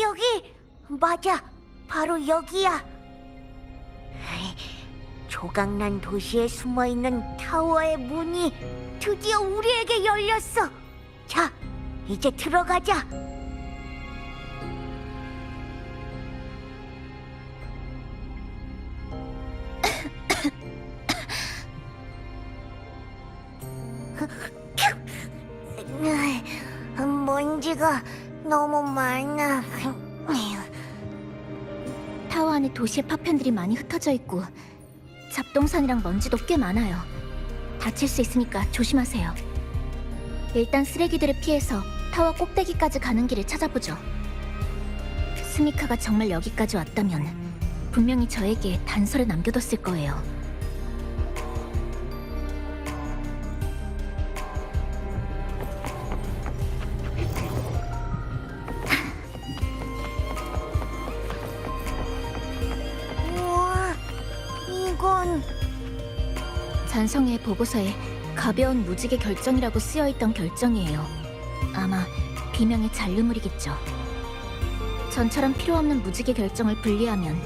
여기. 맞아, 바로 여기야. 조각난 도시에 숨어있는 타워의 문이 드디어 우리에게 열렸어. 자, 이제 들어가자. 먼지가 너무 많아. 타워 안에 도시의 파편들이 많이 흩어져 있고 잡동산이랑 먼지도 꽤 많아요. 다칠 수 있으니까 조심하세요. 일단 쓰레기들을 피해서 타워 꼭대기까지 가는 길을 찾아보죠. 스미카가 정말 여기까지 왔다면 분명히 저에게 단서를 남겨뒀을 거예요. 우와, 이건 잔성의 보고서에 가벼운 무지개 결정이라고 쓰여있던 결정이에요. 아마 비명의 잔류물이겠죠. 전처럼 필요 없는 무지개 결정을 분리하면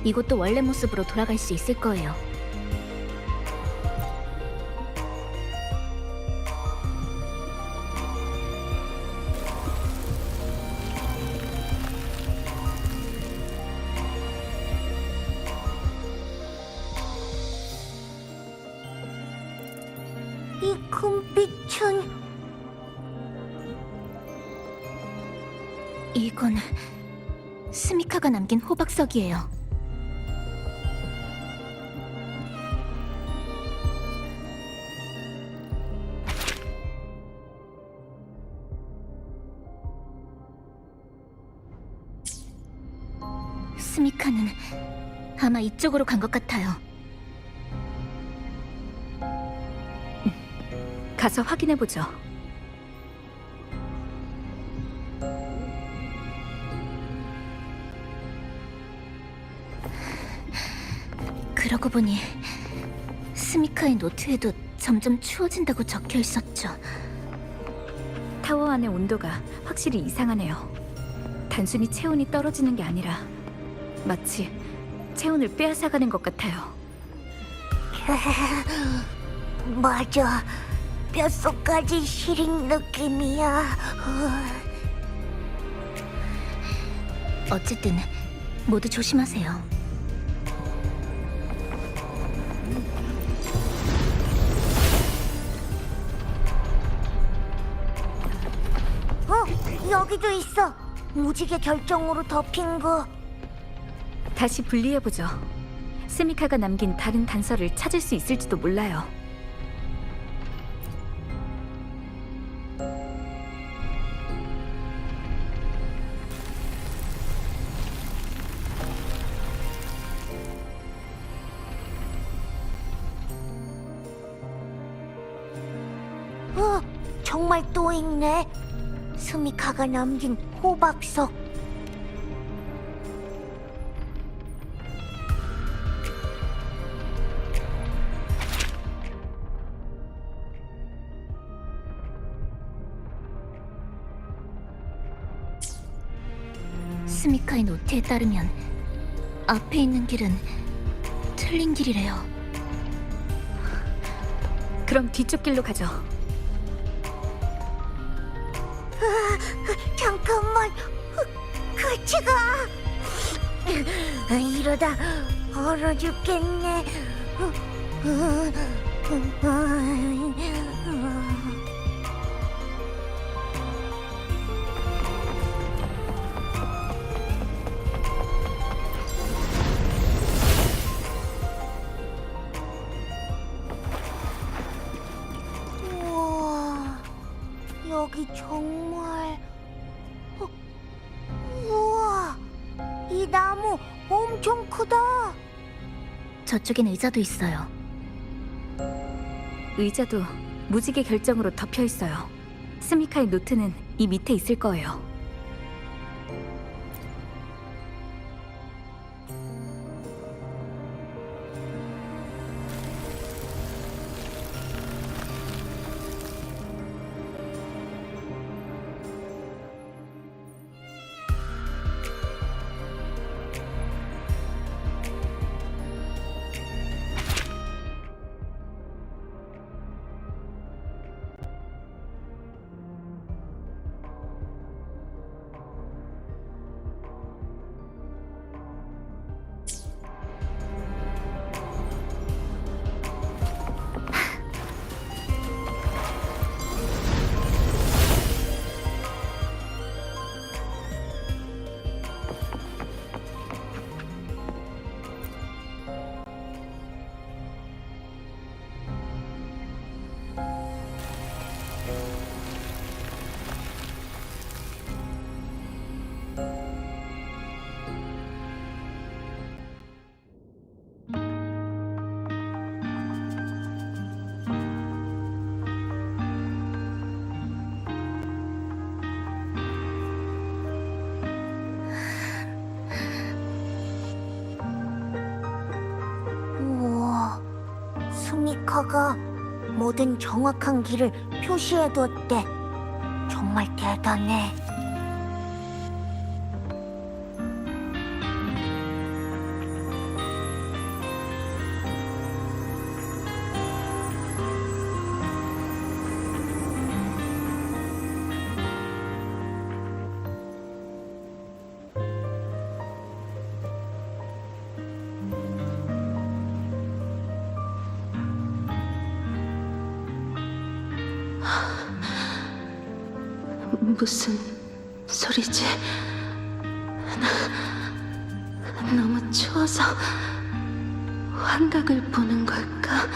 이곳도 원래 모습으로 돌아갈 수 있을 거예요. 이 금빛은 이건 스미카가 남긴 호박석이에요. 스미카는 아마 이쪽으로 간 것 같아요. 가서 확인해보죠. 그러고 보니 스미카의 노트에도 점점 추워진다고 적혀 있었죠. 타워 안의 온도가 확실히 이상하네요. 단순히 체온이 떨어지는 게 아니라 마치 체온을 빼앗아가는 것 같아요. 맞아. 뼛속까지 시린 느낌이야. 어쨌든 모두 조심하세요. 여기도 있어. 무지개 결정으로 덮인 거. 다시 분리해보죠. 스미카가 남긴 다른 단서를 찾을 수 있을지도 몰라요. 정말 또 있네. 스미카가 남긴 호박석. 스미카의 노트에 따르면 앞에 있는 길은 틀린 길이래요. 그럼 뒤쪽 길로 가죠. 잠깐만, 같이 가. 이러다 얼어 죽겠네. 우와, 여기 정말... 우와, 이 나무 엄청 크다. 저쪽엔 의자도 있어요. 의자도 무지개 결정으로 덮여 있어요. 스미카의 노트는 이 밑에 있을 거예요. 스미카가 모든 정확한 길을 표시해뒀대. 정말 대단해. 무슨 소리지? 너무 추워서 환각을 보는 걸까?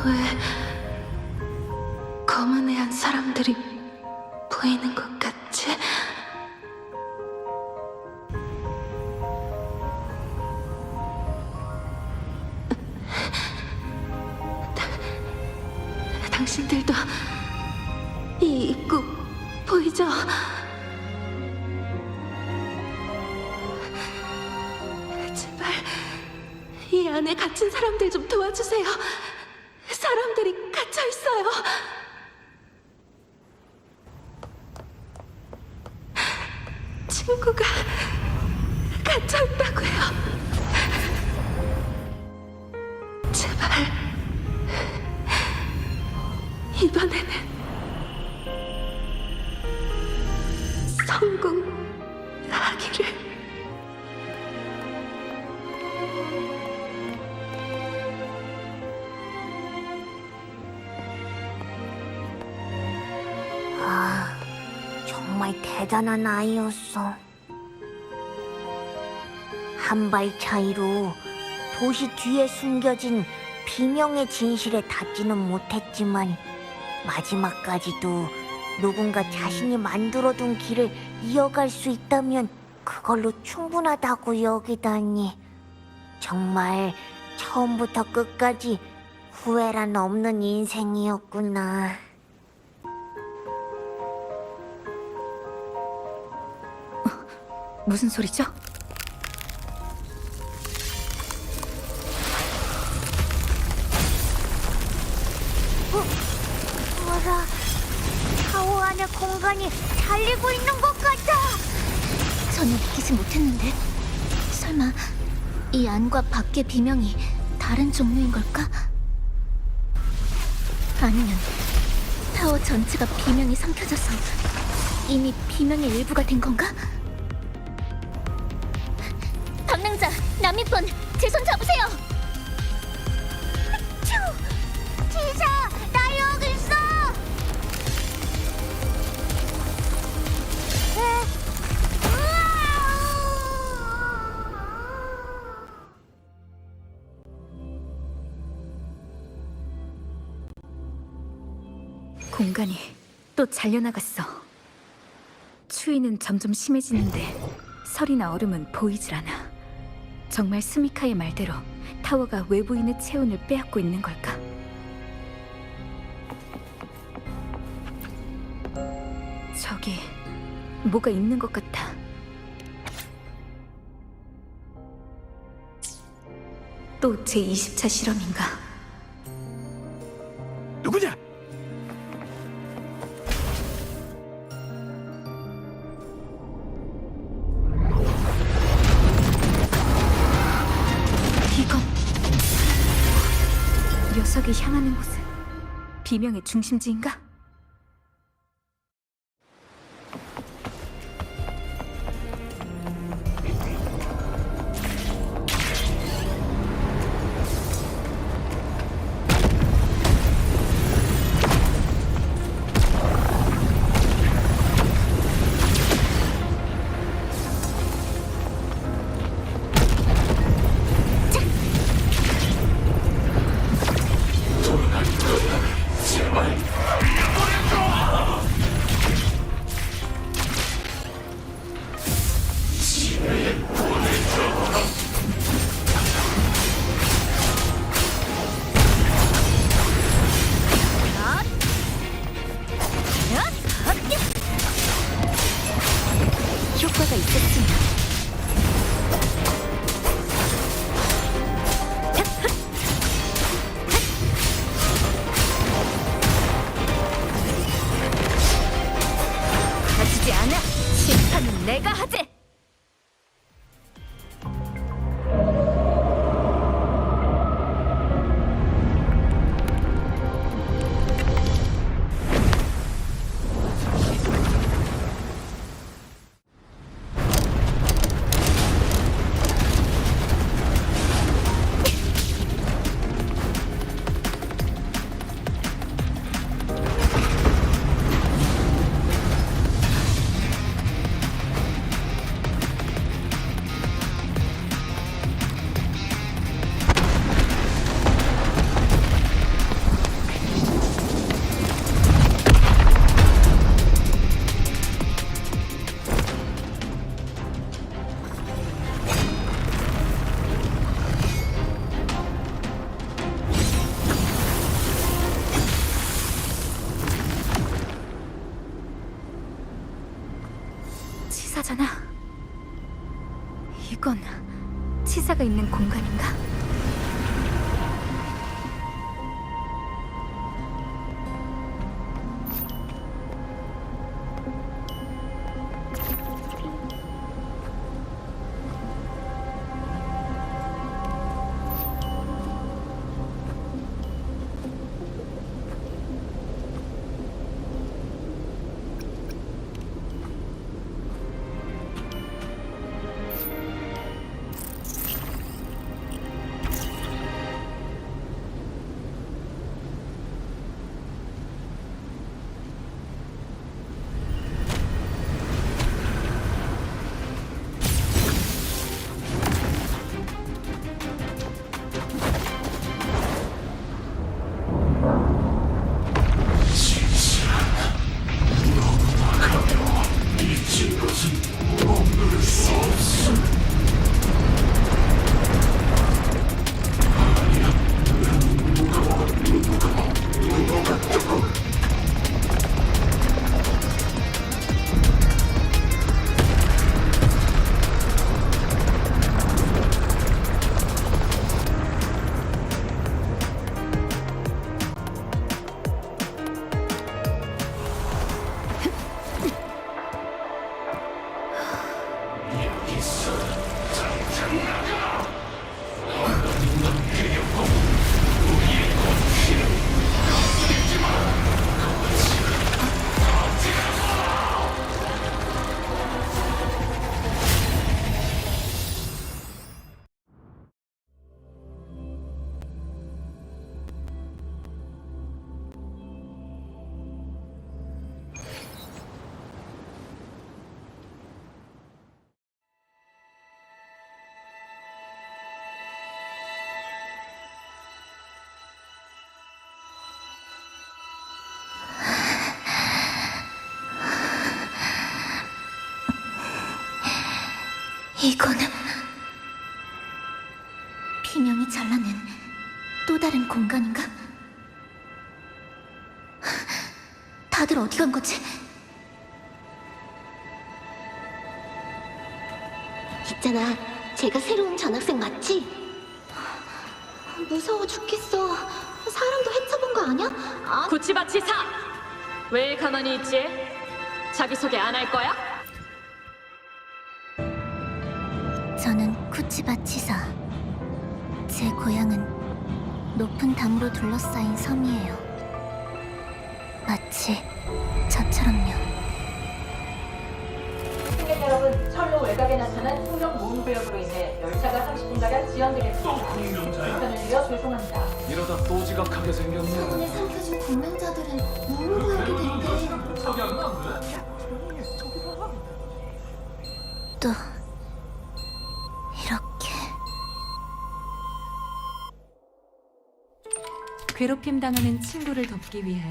왜 검은 애한 사람들이 보이는 것 같지? 당신들도 이 입구 보이죠? 제발 이 안에 갇힌 사람들 좀 도와주세요. 사람들이 갇혀 있어요. 친구가 갇혀 있다고요. 제발 이번에는 성공하기를. 정말 대단한 아이였어. 한 발 차이로 도시 뒤에 숨겨진 비명의 진실에 닿지는 못했지만 마지막까지도 누군가 자신이 만들어둔 길을 이어갈 수 있다면 그걸로 충분하다고 여기다니. 정말 처음부터 끝까지 후회란 없는 인생이었구나. 무슨 소리죠? 어라, 타워 안의 공간이 달리고 있는 것 같아. 전혀 느끼지 못했는데 설마 이 안과 밖의 비명이 다른 종류인 걸까? 아니면 타워 전체가 비명이 삼켜져서 이미 비명의 일부가 된 건가? 방랑자, 남미폰, 제 손 잡으세요! 츄! 지사, 나 여기 있어! 공간이 또 잘려나갔어. 추위는 점점 심해지는데 설이나 얼음은 보이질 않아. 정말 스미카의 말대로 타워가 외부인의 체온을 빼앗고 있는 걸까? 저기 뭐가 있는 것 같아. 또 제 20차 실험인가? 누구냐? 이건 녀석이 향하는 곳은 비명의 중심지인가? 제발 상자가 있는 공간인가? 이거는 비명이 잘나는 또 다른 공간인가? 다들 어디 간 거지? 있잖아, 제가 새로운 전학생 맞지? 무서워 죽겠어. 사람도 해쳐본 거 아니야? 아, 구치바치사! 왜 가만히 있지? 자기소개 안 할 거야? 저는 쿠치바치사. 제 고향은 높은 담으로 둘러싸인 섬이에요. 마치 저처럼요. 승객 여러분, 철로 외곽에 나타난 풍력 모음 구역으로 인해 열차가 30분가량 지연되겠습니다. 불편을 드려 죄송합니다. 이러다 또 지각하게 생겼네. 손에 삼켜진 공명자들은 뭘로 구하게 된대? 또 이렇게 괴롭힘 당하는 친구를 돕기 위해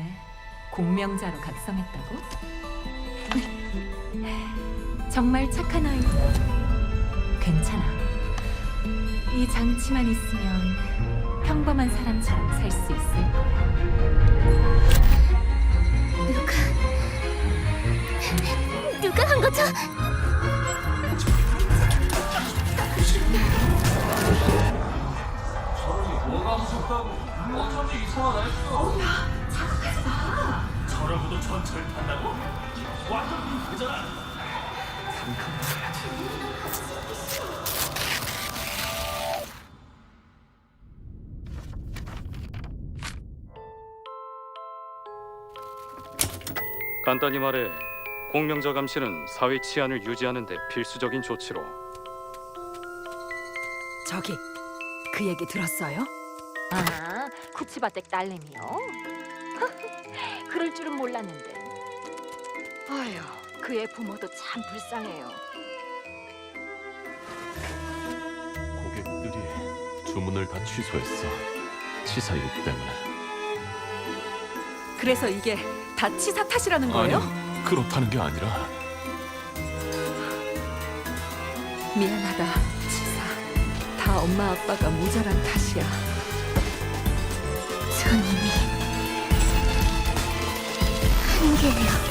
공명자로 각성했다고? 정말 착한 아이구나. 괜찮아. 이 장치만 있으면 평범한 사람처럼 살 수 있을 거야. 누가 한 거죠? 뭐가 무섭다고? 어쩐지 이상하다 했어. 자극하지 마. 저러고도 전철 탄다고? 완전 민폐잖아. 간단히 말해, 공명자 감시는 사회 치안을 유지하는 데 필수적인 조치로. 저기, 그 얘기 들었어요? 아, 쿠치바댁 딸내미요? 그럴 줄은 몰랐는데. 아휴, 그의 부모도 참 불쌍해요. 고객들이 주문을 다 취소했어. 치사율 때문에. 그래서 이게 다 치사 탓이라는 거예요? 아니, 그렇다는 게 아니라 미안하다, 치사. 다 엄마 아빠가 모자란 탓이야. 전 이미 한계예요.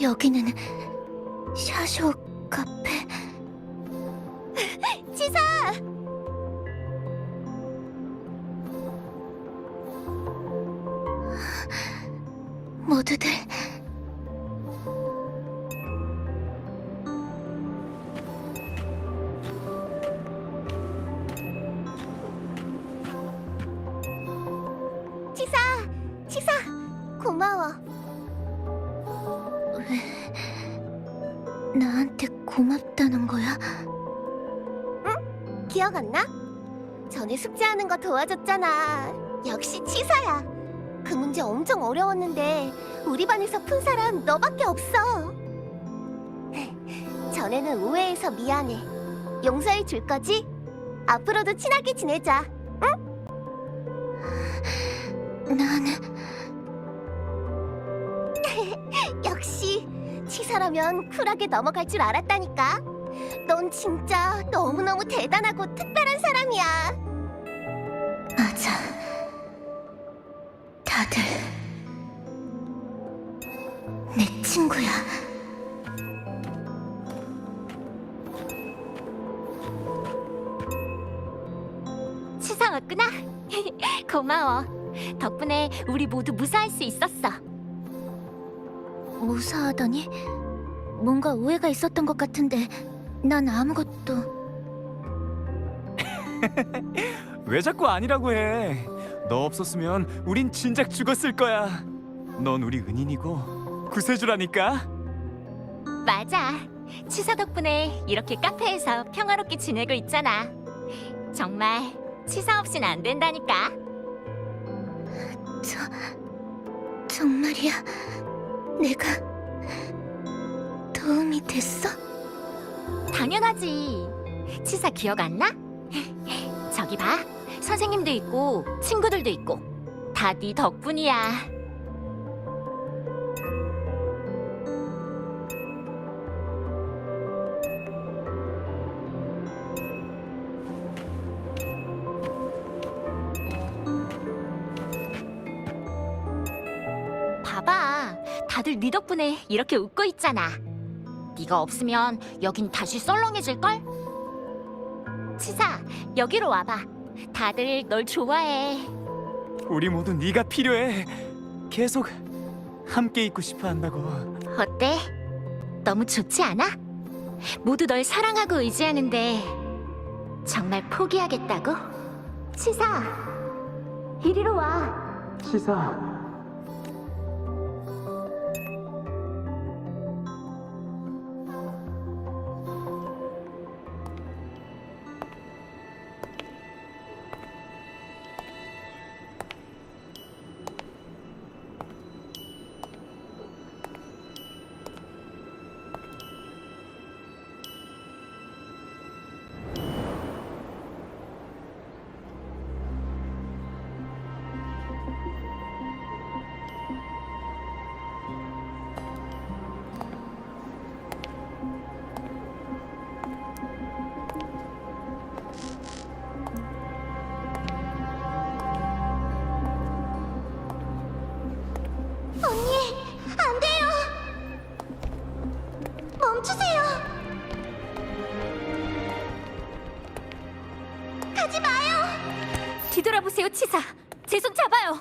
여기는 샤쇼 카페. 치사! 모두들 치사 고마워. 왜 나한테 고맙다는 거야? 응? 기억 안 나? 전에 숙제하는 거 도와줬잖아. 역시 치사야. 그 문제 엄청 어려웠는데 우리 반에서 푼 사람 너밖에 없어. 전에는 오해해서 미안해. 용서해 줄 거지? 앞으로도 친하게 지내자. 응? 나는 역시 치사라면 쿨하게 넘어갈 줄 알았다니까. 넌 진짜 너무너무 대단하고 특별한 사람이야. 맞아. 다들 내 친구야. 치사 왔구나. 고마워. 덕분에 우리 모두 무사할 수 있었어. 무사하다니? 뭔가 오해가 있었던 것 같은데 난 아무것도... 왜 자꾸 아니라고 해? 너 없었으면 우린 진작 죽었을 거야. 넌 우리 은인이고 구세주라니까. 맞아. 치사 덕분에 이렇게 카페에서 평화롭게 지내고 있잖아. 정말 치사 없인 안 된다니까. 정말이야? 내가 도움이 됐어? 당연하지. 치사 기억 안 나? 저기 봐. 선생님도 있고 친구들도 있고 다 네 덕분이야. 봐봐. 다들 네 덕분에 이렇게 웃고 있잖아. 네가 없으면 여긴 다시 썰렁해질걸? 치사, 여기로 와봐. 다들 널 좋아해. 우리 모두 네가 필요해. 계속 함께 있고 싶어 한다고. 어때? 너무 좋지 않아? 모두 널 사랑하고 의지하는데 정말 포기하겠다고? 치사, 이리로 와. 치사. 언니, 안 돼요. 멈추세요. 가지 마요. 뒤돌아보세요, 치사. 제 손 잡아요.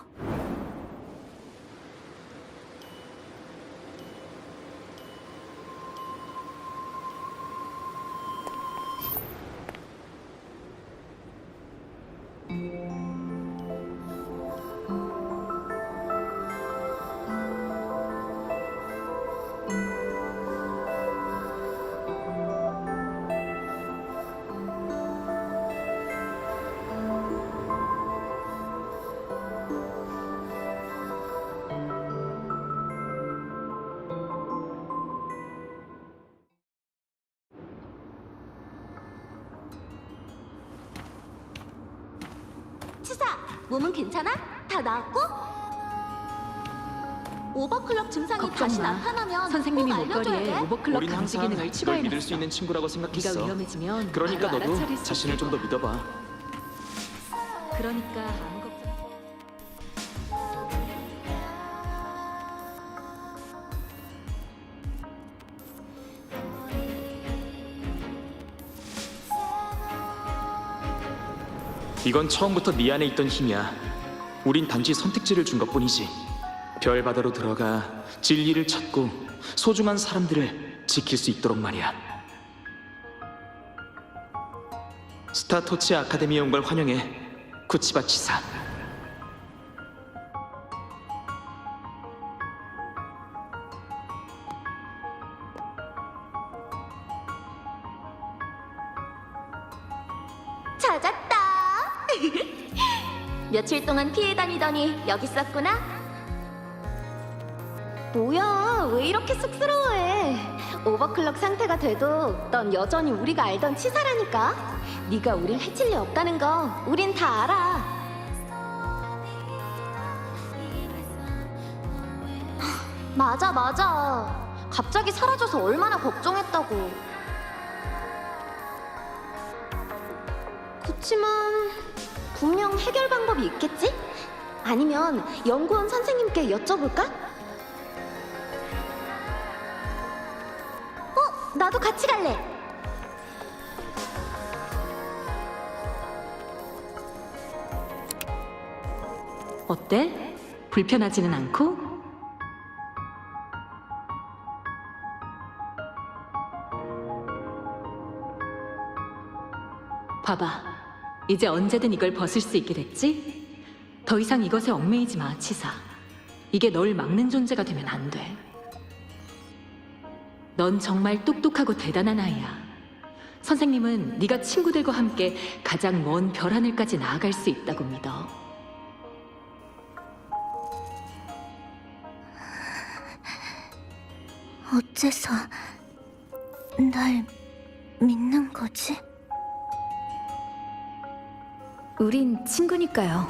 치사, 몸은 괜찮아? 다 나았고? 오버클럭 증상이 걱정 다시 마. 나타나면 선생님이 꼭 알려줘야 목걸이에 돼. 오버클럭 우린 감지 항상 기능을 널 추가해놨어. 믿을 수 있는 친구라고 네가 생각했어. 위험해지면 그러니까 바로 너도 알아차릴 수 자신을 좀 더 믿어봐. 그러니까 아무 걱정. 이건 처음부터 네 안에 있던 힘이야. 우린 단지 선택지를 준 것뿐이지. 별 바다로 들어가 진리를 찾고 소중한 사람들을 지킬 수 있도록 말이야. 스타토치 아카데미에 온 걸 환영해, 쿠치바 치사. 찾았다. 며칠 동안 피해 다니더니 여기 있었구나. 뭐야, 왜 이렇게 쑥스러워해? 오버클럭 상태가 돼도 넌 여전히 우리가 알던 치사라니까. 네가 우릴 해칠 리 없다는 거 우린 다 알아. 맞아, 맞아. 갑자기 사라져서 얼마나 걱정했다고. 그치만 분명 해결 방법이 있겠지? 아니면 연구원 선생님께 여쭤볼까? 나도 같이 갈래. 어때? 불편하지는 않고? 봐봐. 이제 언제든 이걸 벗을 수 있게 됐지? 더 이상 이것에 얽매이지 마, 치사. 이게 널 막는 존재가 되면 안 돼. 넌 정말 똑똑하고 대단한 아이야. 선생님은 네가 친구들과 함께 가장 먼 별 하늘까지 나아갈 수 있다고 믿어. 어째서 날 믿는 거지? 우린 친구니까요.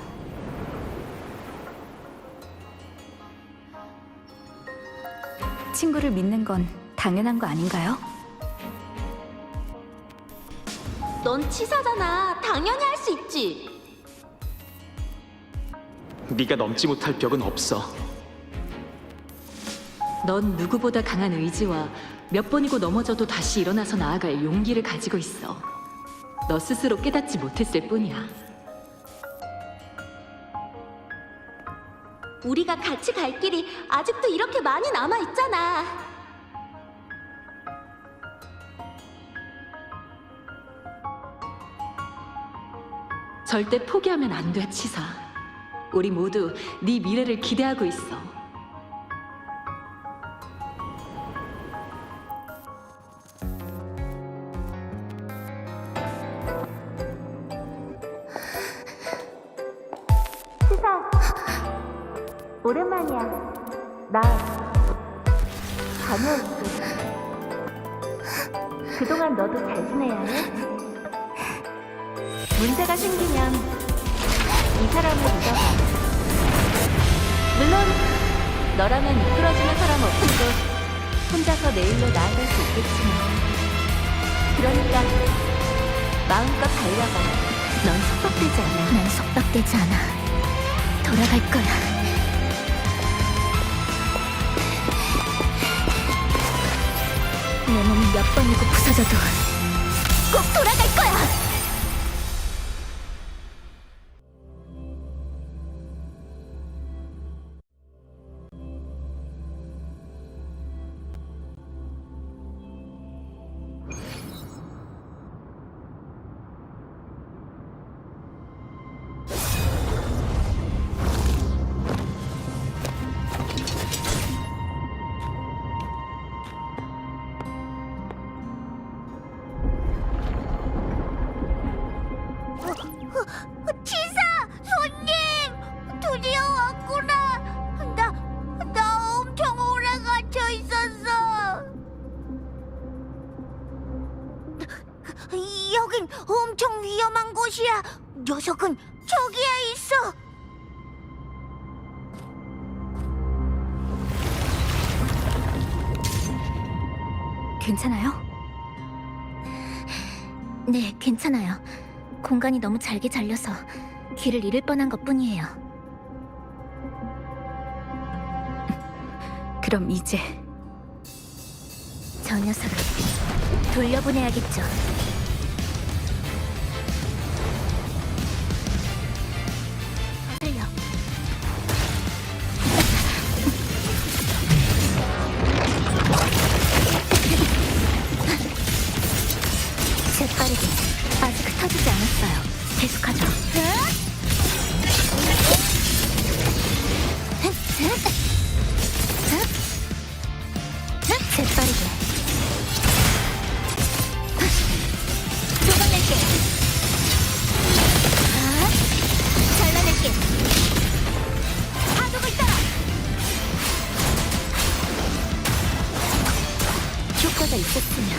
친구를 믿는 건 당연한 거 아닌가요? 넌 치사잖아. 당연히 할 수 있지. 네가 넘지 못할 벽은 없어. 넌 누구보다 강한 의지와 몇 번이고 넘어져도 다시 일어나서 나아갈 용기를 가지고 있어. 너 스스로 깨닫지 못했을 뿐이야. 우리가 같이 갈 길이 아직도 이렇게 많이 남아있잖아. 절대 포기하면 안 돼, 치사. 우리 모두 네 미래를 기대하고 있어. 오랜만이야. 나 다녀올게. 그동안 너도 잘 지내야 해. 문제가 생기면 이 사람을 믿어봐. 물론 너라면 이끌어주는 사람 없어도 혼자서 내일로 나아갈 수 있겠지만, 그러니까 마음껏 달려봐. 넌 속박되지 않아. 난 속박되지 않아. 돌아갈 거야. 내 몸이 몇 번이고 부서져도 꼭 돌아갈 거야! 치사! 손님! 드디어 왔구나! 나 엄청 오래 갇혀 있었어! 여긴 엄청 위험한 곳이야! 녀석은 저기에 있어! 괜찮아요? 네, 괜찮아요. 공간이 너무 잘게 잘려서 길을 잃을 뻔한 것뿐이에요. 그럼 이제 저 녀석을 돌려보내야겠죠. 계속하죠. 재빠르게 녹아낼게. 잘라낼게. 파도가 있다. 효과가 있었으면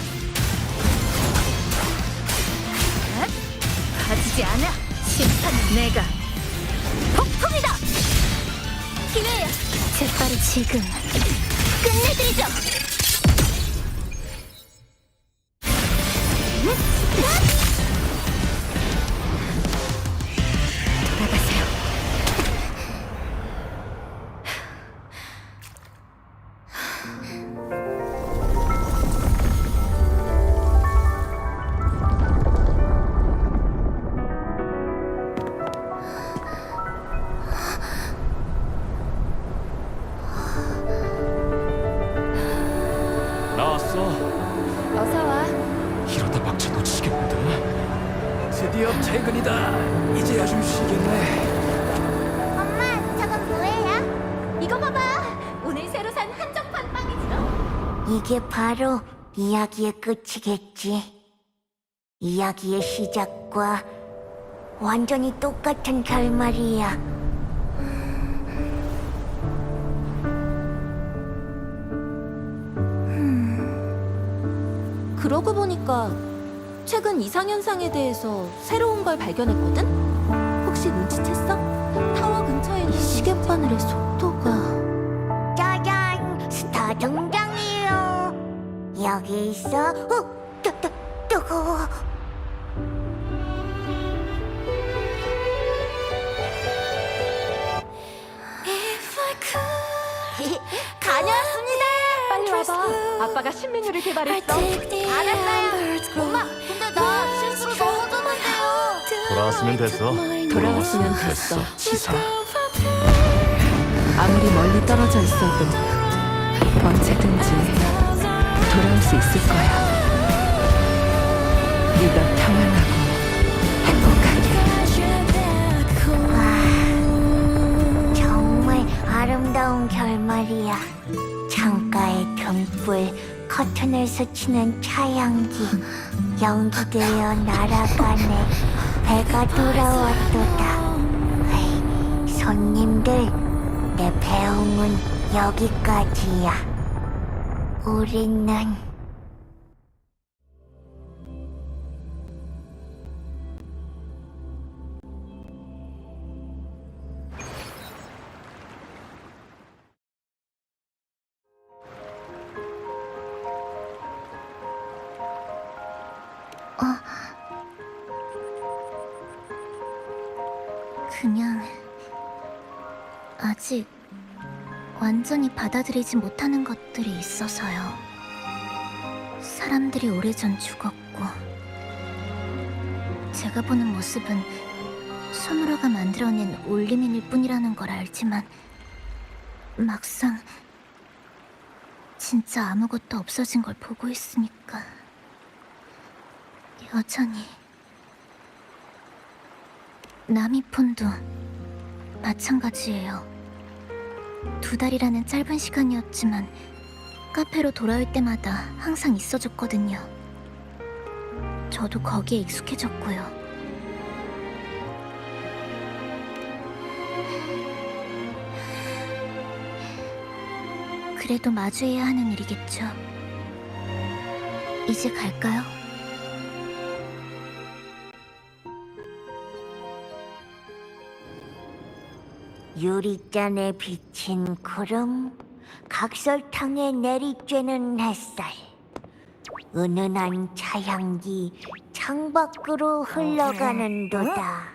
가지지 않아. 심판은 내가. 폭풍이다. 기회야. 재빠르 지금 끝내드리죠. 돌아가세요. 나왔어. 어서 와. 이러다 막차 놓치겠는데. 드디어 퇴근이다. 이제야 좀 쉬겠네. 엄마, 저건 뭐예요? 이거 봐봐. 오늘 새로 산 한정판 빵이지. 이게 바로 이야기의 끝이겠지. 이야기의 시작과 완전히 똑같은 결말이야. 그러고 보니까 최근 이상현상에 대해서 새로운 걸 발견했거든? 혹시 눈치챘어? 타워 근처에 있는 시계바늘의 속도가... 짜잔! 스타 등장이에요. 여기 있어. 뜨거워. 다녀왔습니다. 빨리 와봐. 아빠가 신메뉴를 개발했어. 알았어요. 엄마, 근데 나 실수로 넘어졌는데요. 돌아왔으면 됐어. 돌아왔으면 됐어. 치사. 아무리 멀리 떨어져 있어도 언제든지 돌아올 수 있을 거야. 네가 평안하고 행복하게. 정말 아름다운 결말이야. 창가의 등불, 커튼을 스치는 차향기, 연기되어 날아가네. 배가 돌아왔도다. 에이, 손님들, 내 배움은 여기까지야. 우리는 그냥 아직 완전히 받아들이지 못하는 것들이 있어서요. 사람들이 오래전 죽었고 제가 보는 모습은 손으로가 만들어낸 올리민일 뿐이라는 걸 알지만 막상 진짜 아무것도 없어진 걸 보고 있으니까 여전히 나미폰도 마찬가지예요. 2달이라는 짧은 시간이었지만 카페로 돌아올 때마다 항상 있어줬거든요. 저도 거기에 익숙해졌고요. 그래도 마주해야 하는 일이겠죠. 이제 갈까요? 유리잔에 비친 구름, 각설탕에 내리쬐는 햇살, 은은한 차향기 창밖으로 흘러가는 도다.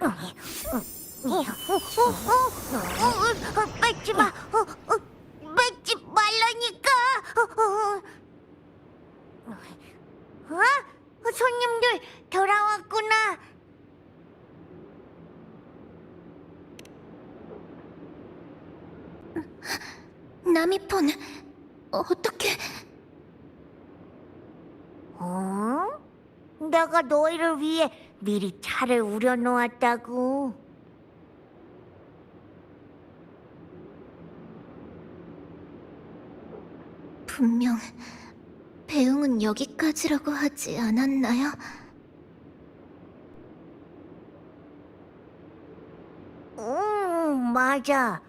뺏지 마! 뺏지 말라니까! 손님들 돌아왔구나. 나미폰, 어떻게... 내가 너희를 위해 미리 차를 우려놓았다고. 분명 배웅은 여기까지라고 하지 않았나요? 맞아.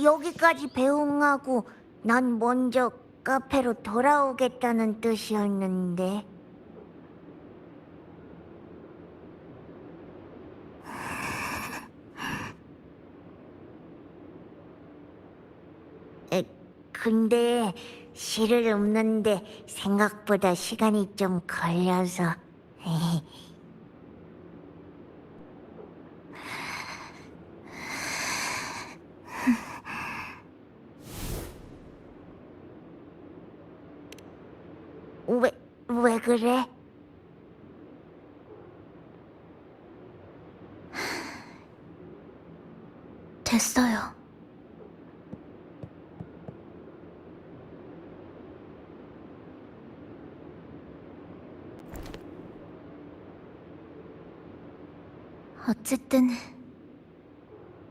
여기까지 배웅하고 난 먼저 카페로 돌아오겠다는 뜻이었는데. 근데 실을 읊는데 생각보다 시간이 좀 걸려서. 왜 그래? 됐어요. 어쨌든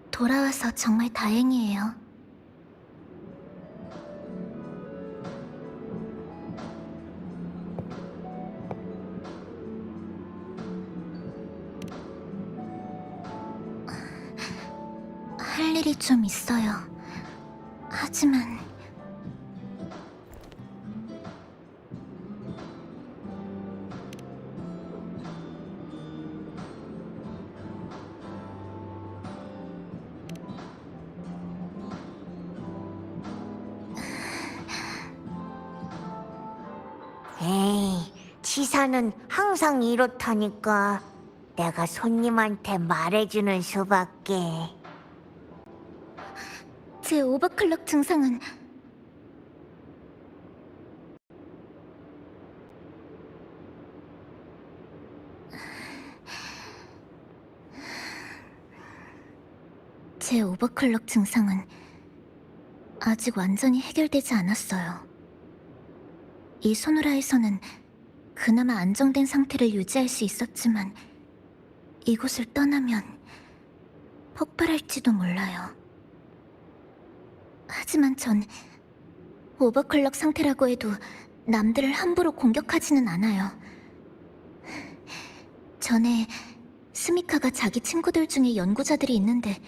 돌아와서 정말 다행이에요. 할 일이 좀 있어요. 하지만 에이, 치사는 항상 이렇다니까. 내가 손님한테 말해주는 수밖에. 제 오버클럭 증상은 아직 완전히 해결되지 않았어요. 이 소노라에서는 그나마 안정된 상태를 유지할 수 있었지만 이곳을 떠나면 폭발할지도 몰라요. 하지만 전 오버클럭 상태라고 해도 남들을 함부로 공격하지는 않아요. 전에 스미카가 자기 친구들 중에 연구자들이 있는데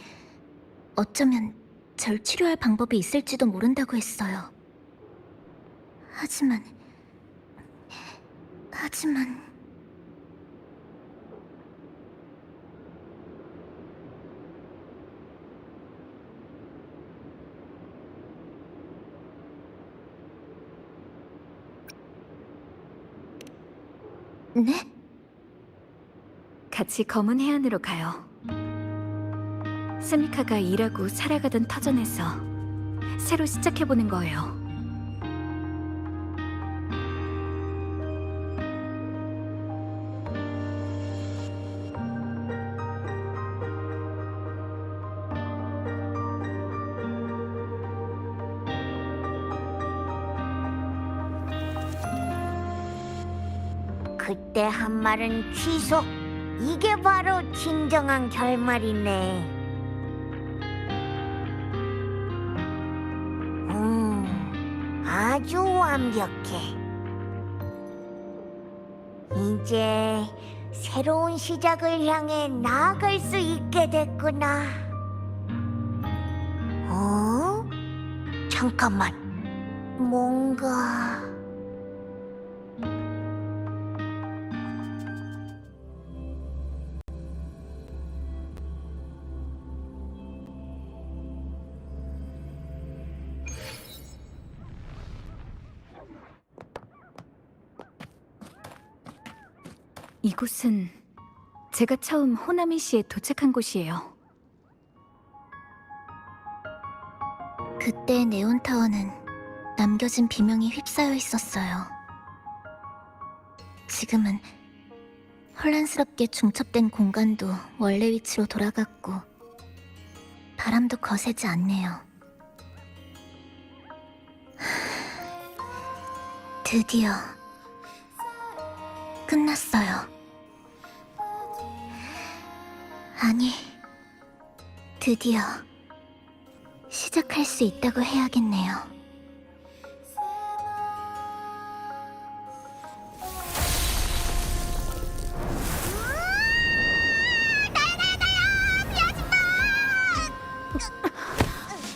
어쩌면 절 치료할 방법이 있을지도 모른다고 했어요. 하지만 네? 같이 검은 해안으로 가요. 스미카가 일하고 살아가던 터전에서 새로 시작해보는 거예요. 그때 한 말은 취소. 이게 바로 진정한 결말이네. 아주 완벽해. 이제 새로운 시작을 향해 나아갈 수 있게 됐구나. 잠깐만. 뭔가... 이곳은 제가 처음 호나미시에 도착한 곳이에요. 그때 네온타워는 남겨진 비명이 휩싸여 있었어요. 지금은 혼란스럽게 중첩된 공간도 원래 위치로 돌아갔고 바람도 거세지 않네요. 드디어 끝났어요. 아니, 드디어 시작할 수 있다고 해야겠네요.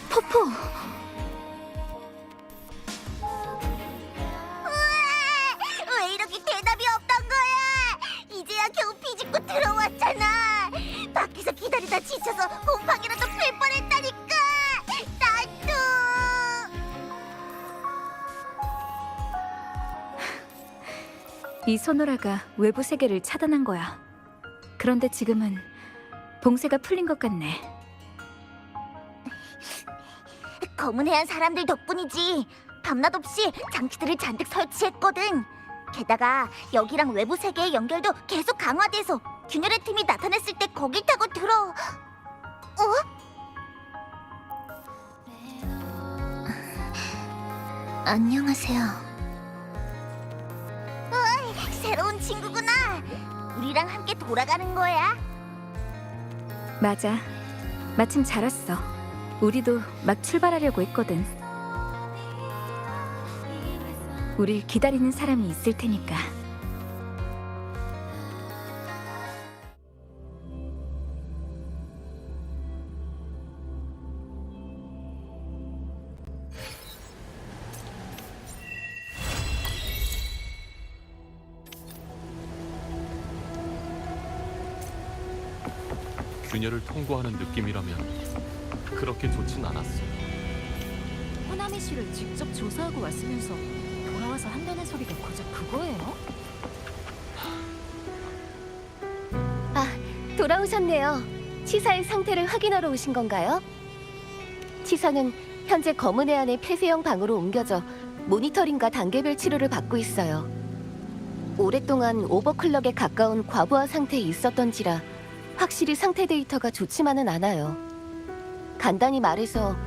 포포! 왜 이렇게 대답이 없던 거야? 이제야 겨우 비집고 들어왔잖아. 밖에서 기다리다 지쳐서 곰팡이라도 필 뻔했다니까. 나도. 이 소노라가 외부 세계를 차단한 거야. 그런데 지금은 봉쇄가 풀린 것 같네. 검은 해안 사람들 덕분이지. 밤낮 없이 장치들을 잔뜩 설치했거든. 게다가 여기랑 외부 세계의 연결도 계속 강화돼서 균열의 팀이 나타났을 때 거길 타고 들어. 안녕하세요. 새로운 친구구나. 우리랑 함께 돌아가는 거야. 맞아. 마침 잘 왔어. 우리도 막 출발하려고 했거든. 우릴 기다리는 사람이 있을 테니까. 균열을 통과하는 느낌이라면 그렇게 좋진 않았어. 호나미 씨를 직접 조사하고 왔으면서 돌아와서 한다는 소리가 고작 그거예요? 돌아오셨네요. 치사의 상태를 확인하러 오신 건가요? 치사는 현재 검은 해안의 폐쇄형 방으로 옮겨져 모니터링과 단계별 치료를 받고 있어요. 오랫동안 오버클럭에 가까운 과부하 상태에 있었던지라 확실히 상태 데이터가 좋지만은 않아요. 간단히 말해서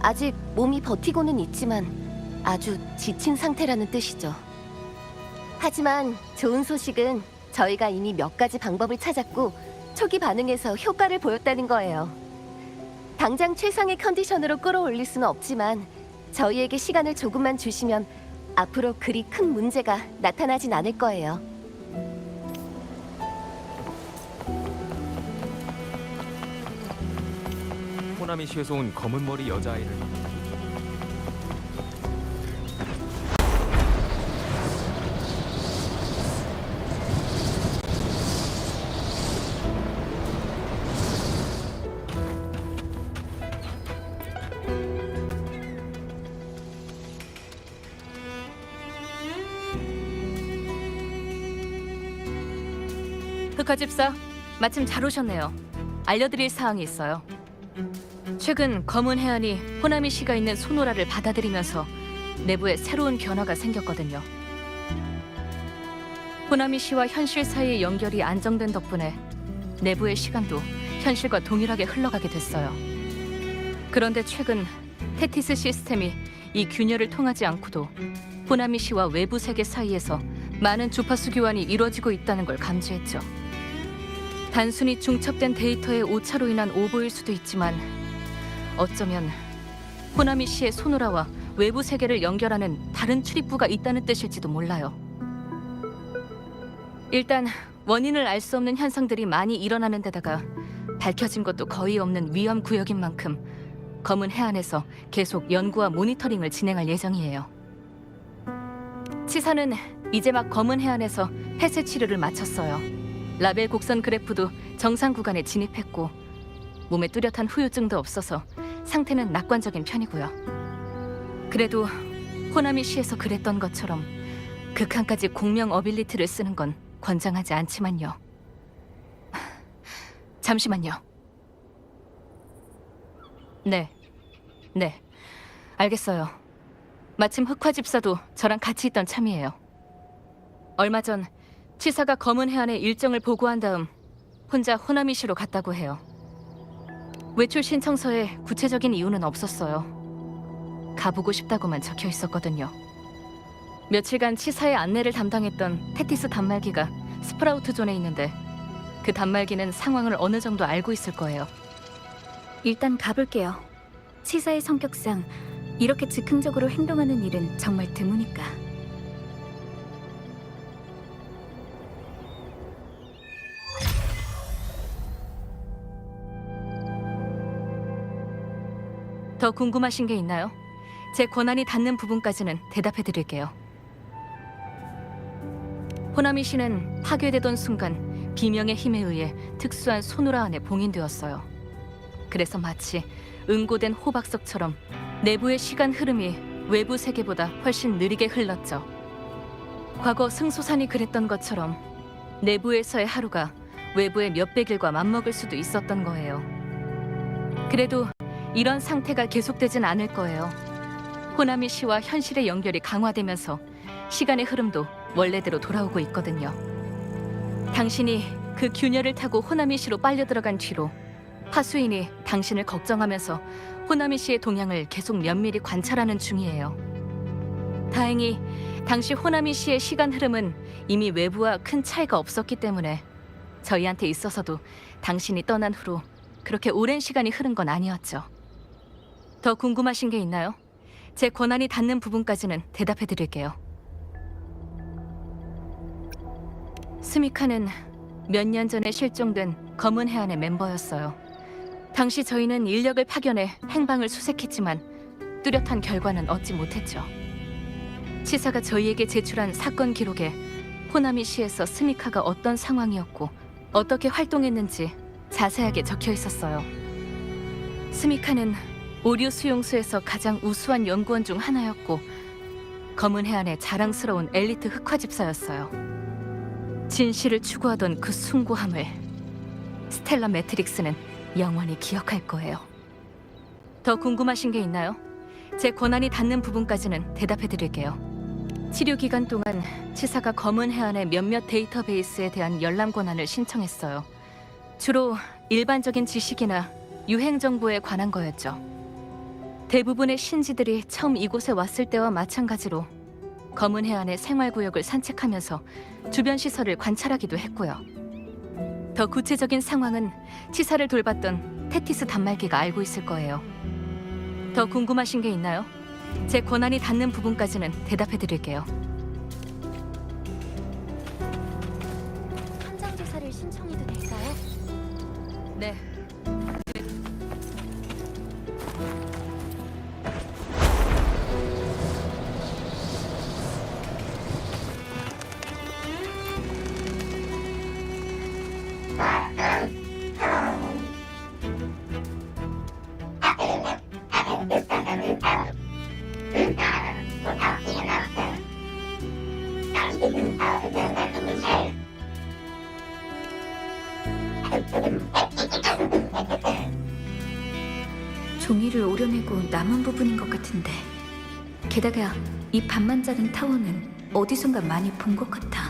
아직 몸이 버티고는 있지만 아주 지친 상태라는 뜻이죠. 하지만 좋은 소식은 저희가 이미 몇 가지 방법을 찾았고 초기 반응에서 효과를 보였다는 거예요. 당장 최상의 컨디션으로 끌어올릴 수는 없지만 저희에게 시간을 조금만 주시면 앞으로 그리 큰 문제가 나타나진 않을 거예요. 호나미시에서 온 검은 머리 여자아이를 흑화집사, 마침 잘 오셨네요. 알려드릴 사항이 있어요. 최근 검은 해안이 호나미 씨가 있는 소노라를 받아들이면서 내부에 새로운 변화가 생겼거든요. 호나미 씨와 현실 사이의 연결이 안정된 덕분에 내부의 시간도 현실과 동일하게 흘러가게 됐어요. 그런데 최근 테티스 시스템이 이 균열을 통하지 않고도 호나미 씨와 외부 세계 사이에서 많은 주파수 교환이 이루어지고 있다는 걸 감지했죠. 단순히 중첩된 데이터의 오차로 인한 오보일 수도 있지만 어쩌면 호나미 씨의 소노라와 외부 세계를 연결하는 다른 출입구가 있다는 뜻일지도 몰라요. 일단 원인을 알 수 없는 현상들이 많이 일어나는 데다가 밝혀진 것도 거의 없는 위험 구역인 만큼 검은 해안에서 계속 연구와 모니터링을 진행할 예정이에요. 치사는 이제 막 검은 해안에서 폐쇄 치료를 마쳤어요. 라벨 곡선 그래프도 정상 구간에 진입했고 몸에 뚜렷한 후유증도 없어서 상태는 낙관적인 편이고요. 그래도 호나미 시에서 그랬던 것처럼 극한까지 공명 어빌리티를 쓰는 건 권장하지 않지만요. 잠시만요. 네, 알겠어요. 마침 흑화집사도 저랑 같이 있던 참이에요. 얼마 전 치사가 검은 해안의 일정을 보고한 다음 혼자 호나미시로 갔다고 해요. 외출 신청서에 구체적인 이유는 없었어요. 가보고 싶다고만 적혀 있었거든요. 며칠간 치사의 안내를 담당했던 테티스 단말기가 스프라우트 존에 있는데 그 단말기는 상황을 어느 정도 알고 있을 거예요. 일단 가볼게요. 치사의 성격상 이렇게 즉흥적으로 행동하는 일은 정말 드무니까. 더 궁금하신 게 있나요? 제 권한이 닿는 부분까지는 대답해 드릴게요. 호나미 씨는 파괴되던 순간 비명의 힘에 의해 특수한 소노라 안에 봉인되었어요. 그래서 마치 응고된 호박석처럼 내부의 시간 흐름이 외부 세계보다 훨씬 느리게 흘렀죠. 과거 승소산이 그랬던 것처럼 내부에서의 하루가 외부의 몇백일과 맞먹을 수도 있었던 거예요. 그래도 이런 상태가 계속되진 않을 거예요. 호나미 씨와 현실의 연결이 강화되면서 시간의 흐름도 원래대로 돌아오고 있거든요. 당신이 그 균열을 타고 호나미 씨로 빨려 들어간 뒤로 하수인이 당신을 걱정하면서 호나미 씨의 동향을 계속 면밀히 관찰하는 중이에요. 다행히 당시 호나미 씨의 시간 흐름은 이미 외부와 큰 차이가 없었기 때문에 저희한테 있어서도 당신이 떠난 후로 그렇게 오랜 시간이 흐른 건 아니었죠. 더 궁금하신 게 있나요? 제 권한이 닿는 부분까지는 대답해 드릴게요. 스미카는 몇 년 전에 실종된 검은 해안의 멤버였어요. 당시 저희는 인력을 파견해 행방을 수색했지만 뚜렷한 결과는 얻지 못했죠. 치사가 저희에게 제출한 사건 기록에 호나미 시에서 스미카가 어떤 상황이었고 어떻게 활동했는지 자세하게 적혀 있었어요. 스미카는 오류 수용소에서 가장 우수한 연구원 중 하나였고 검은 해안의 자랑스러운 엘리트 흑화집사였어요. 진실을 추구하던 그 숭고함을 스텔라 매트릭스는 영원히 기억할 거예요. 더 궁금하신 게 있나요? 제 권한이 닿는 부분까지는 대답해 드릴게요. 치료 기간 동안 치사가 검은 해안의 몇몇 데이터베이스에 대한 열람 권한을 신청했어요. 주로 일반적인 지식이나 유행 정보에 관한 거였죠. 대부분의 신지들이 처음 이곳에 왔을 때와 마찬가지로 검은 해안의 생활구역을 산책하면서 주변 시설을 관찰하기도 했고요. 더 구체적인 상황은 치사를 돌봤던 테티스 단말기가 알고 있을 거예요. 더 궁금하신 게 있나요? 제 권한이 닿는 부분까지는 대답해 드릴게요. 현장 조사를 신청해도 될까요? 네. 종이를 오려내고 남은 부분인 것 같은데, 게다가 이 반만 자른 타워는 어디선가 많이 본 것 같아.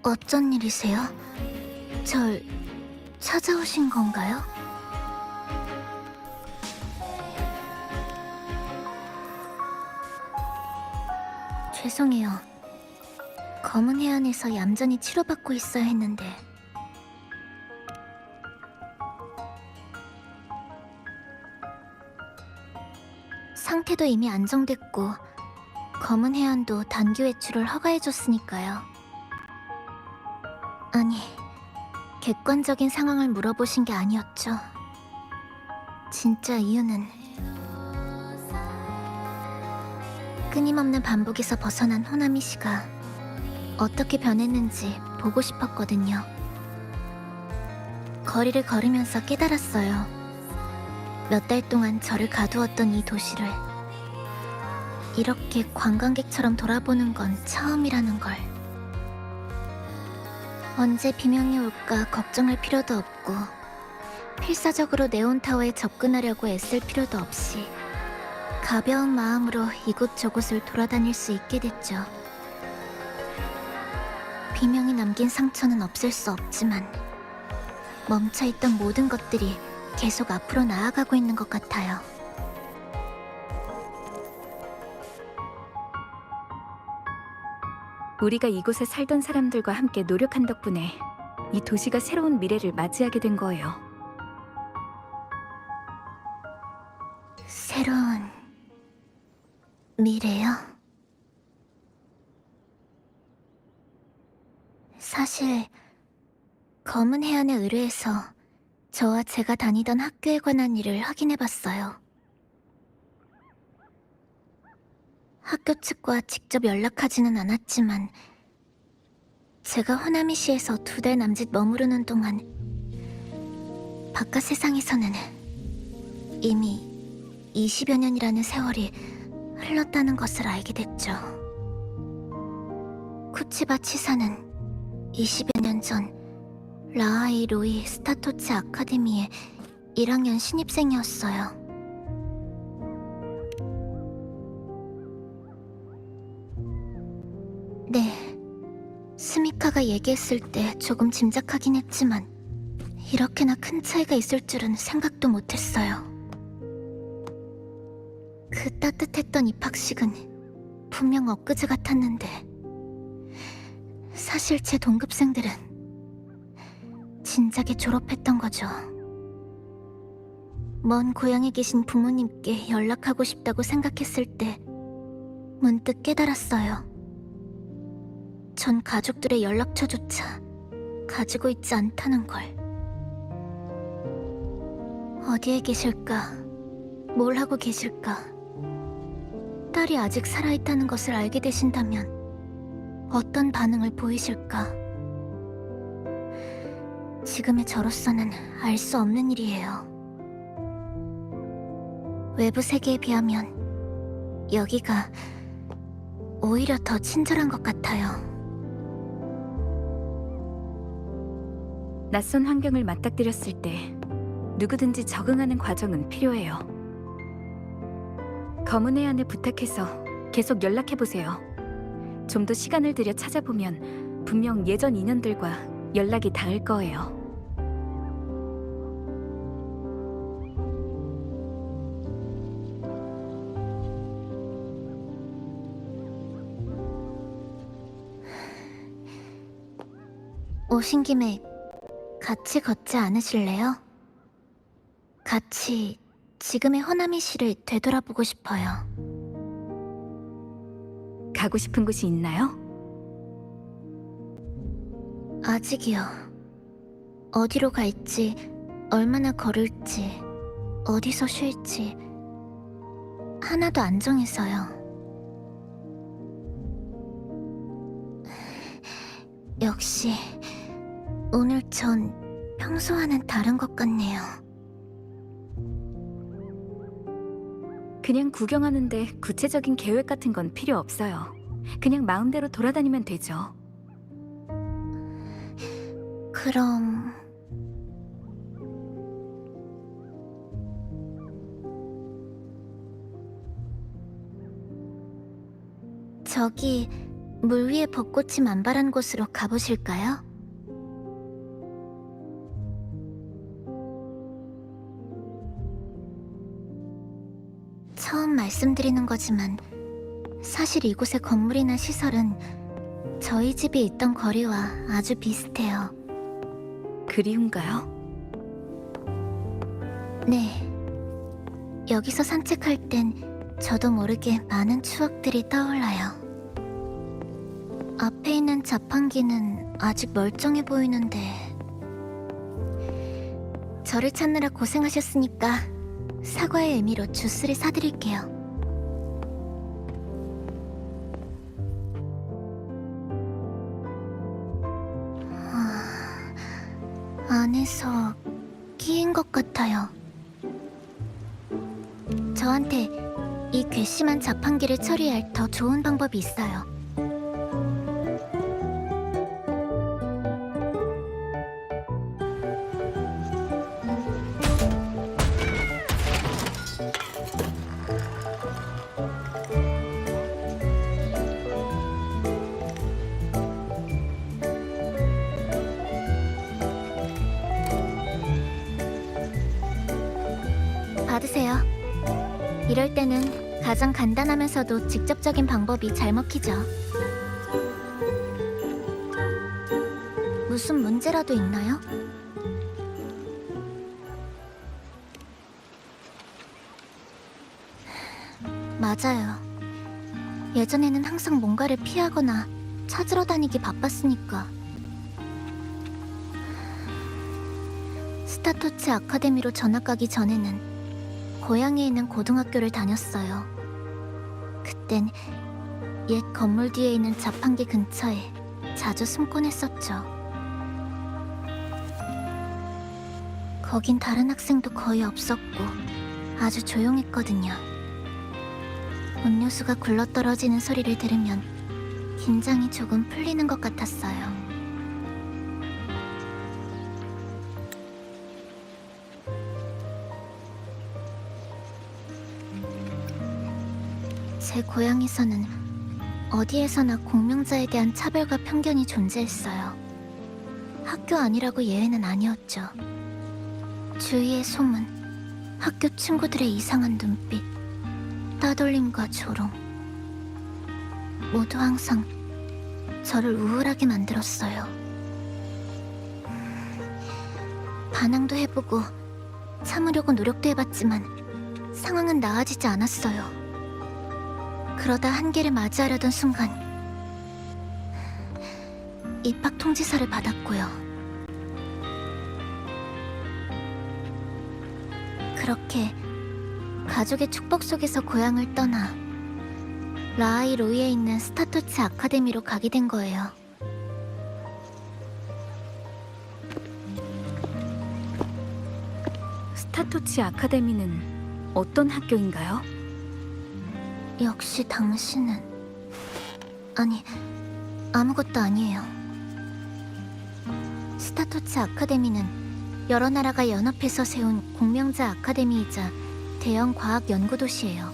어쩐 일이세요? 절 찾아오신 건가요? 죄송해요. 검은 해안에서 얌전히 치료받고 있어야 했는데. 상태도 이미 안정됐고 검은 해안도 단기 외출을 허가해줬으니까요. 아니, 객관적인 상황을 물어보신 게 아니었죠. 진짜 이유는 끊임없는 반복에서 벗어난 호나미 씨가 어떻게 변했는지 보고 싶었거든요. 거리를 걸으면서 깨달았어요. 몇 달 동안 저를 가두었던 이 도시를 이렇게 관광객처럼 돌아보는 건 처음이라는 걸. 언제 비명이 올까 걱정할 필요도 없고 필사적으로 네온타워에 접근하려고 애쓸 필요도 없이 가벼운 마음으로 이곳저곳을 돌아다닐 수 있게 됐죠. 비명이 남긴 상처는 없앨 수 없지만 멈춰있던 모든 것들이 계속 앞으로 나아가고 있는 것 같아요. 우리가 이곳에 살던 사람들과 함께 노력한 덕분에 이 도시가 새로운 미래를 맞이하게 된 거예요. 새로운 미래요? 사실 검은 해안에 의뢰해서 저와 제가 다니던 학교에 관한 일을 확인해봤어요. 학교 측과 직접 연락하지는 않았지만 제가 호나미시에서 2달 남짓 머무르는 동안 바깥 세상에서는 이미 20여 년이라는 세월이 흘렀다는 것을 알게 됐죠. 쿠치바 치사는 20여 년 전 라하이 로이 스타토츠 아카데미의 1학년 신입생이었어요. 네, 스미카가 얘기했을 때 조금 짐작하긴 했지만 이렇게나 큰 차이가 있을 줄은 생각도 못했어요. 그 따뜻했던 입학식은 분명 엊그제 같았는데 사실 제 동급생들은 진작에 졸업했던 거죠. 먼 고향에 계신 부모님께 연락하고 싶다고 생각했을 때 문득 깨달았어요. 전 가족들의 연락처조차 가지고 있지 않다는 걸. 어디에 계실까? 뭘 하고 계실까? 딸이 아직 살아있다는 것을 알게 되신다면 어떤 반응을 보이실까? 지금의 저로서는 알 수 없는 일이에요. 외부 세계에 비하면 여기가 오히려 더 친절한 것 같아요. 낯선 환경을 맞닥뜨렸을 때 누구든지 적응하는 과정은 필요해요. 검은 해안에 부탁해서 계속 연락해보세요. 좀 더 시간을 들여 찾아보면 분명 예전 인연들과 연락이 닿을 거예요. 오신 김에 같이 걷지 않으실래요? 같이 지금의 호나미 씨를 되돌아보고 싶어요. 가고 싶은 곳이 있나요? 아직이요. 어디로 갈지, 얼마나 걸을지, 어디서 쉴지 하나도 안 정해서요. 역시 오늘 전 평소와는 다른 것 같네요. 그냥 구경하는데 구체적인 계획 같은 건 필요 없어요. 그냥 마음대로 돌아다니면 되죠. 그럼... 저기 물 위에 벚꽃이 만발한 곳으로 가보실까요? 처음 말씀드리는 거지만 사실 이곳의 건물이나 시설은 저희 집이 있던 거리와 아주 비슷해요. 그리운가요? 네. 여기서 산책할 땐 저도 모르게 많은 추억들이 떠올라요. 앞에 있는 자판기는 아직 멀쩡해 보이는데 저를 찾느라 고생하셨으니까 사과의 의미로 주스를 사드릴게요. 안에서 끼인 것 같아요. 저한테 이 괘씸한 자판기를 처리할 더 좋은 방법이 있어요. 받으세요. 이럴 때는 가장 간단하면서도 직접적인 방법이 잘 먹히죠. 무슨 문제라도 있나요? 맞아요. 예전에는 항상 뭔가를 피하거나 찾으러 다니기 바빴으니까. 스타토츠 아카데미로 전학 가기 전에는 고향에 있는 고등학교를 다녔어요. 그땐 옛 건물 뒤에 있는 자판기 근처에 자주 숨곤 했었죠. 거긴 다른 학생도 거의 없었고 아주 조용했거든요. 음료수가 굴러떨어지는 소리를 들으면 긴장이 조금 풀리는 것 같았어요. 제 고향에서는 어디에서나 공명자에 대한 차별과 편견이 존재했어요. 학교 아니라고 예외는 아니었죠. 주위의 소문, 학교 친구들의 이상한 눈빛, 따돌림과 조롱, 모두 항상 저를 우울하게 만들었어요. 반항도 해보고 참으려고 노력도 해봤지만 상황은 나아지지 않았어요. 그러다 한계를 맞이하려던 순간 입학 통지서를 받았고요. 그렇게 가족의 축복 속에서 고향을 떠나 라하이로이에 있는 스타토츠 아카데미로 가게 된 거예요. 스타토츠 아카데미는 어떤 학교인가요? 역시 당신은... 아니, 아무것도 아니에요. 스타토츠 아카데미는 여러 나라가 연합해서 세운 공명자 아카데미이자 대형 과학 연구 도시예요.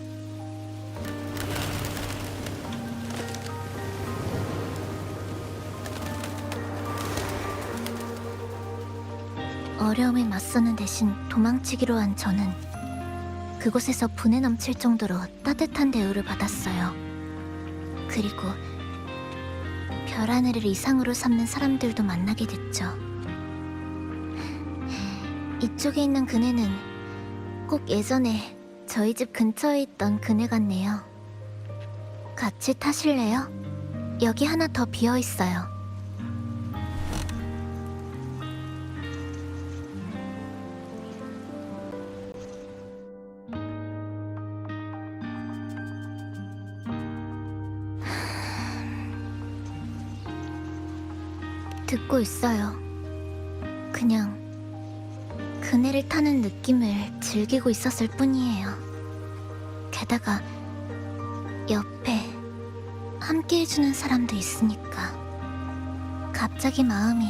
어려움에 맞서는 대신 도망치기로 한 저는 그곳에서 분에 넘칠 정도로 따뜻한 대우를 받았어요. 그리고 별 하늘을 이상으로 삼는 사람들도 만나게 됐죠. 이쪽에 있는 그네는 꼭 예전에 저희 집 근처에 있던 그네 같네요. 같이 타실래요? 여기 하나 더 비어 있어요. 듣고 있어요. 그냥 그네를 타는 느낌을 즐기고 있었을 뿐이에요. 게다가 옆에 함께 해주는 사람도 있으니까 갑자기 마음이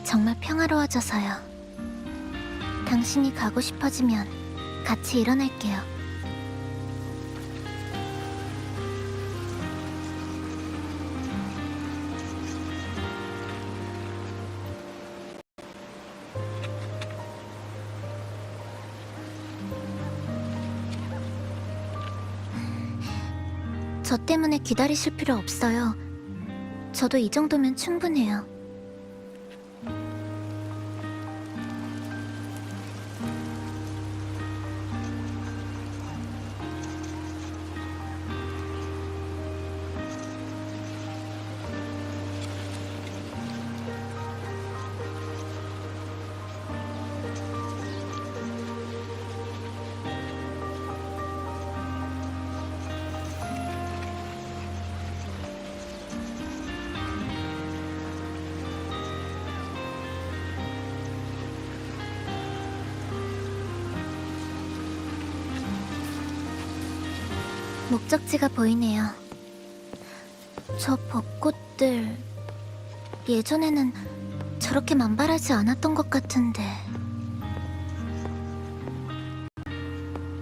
정말 평화로워져서요. 당신이 가고 싶어지면 같이 일어날게요. 저 때문에 기다리실 필요 없어요. 저도 이 정도면 충분해요. 목적지가 보이네요. 저 벚꽃들 예전에는 저렇게 만발하지 않았던 것 같은데.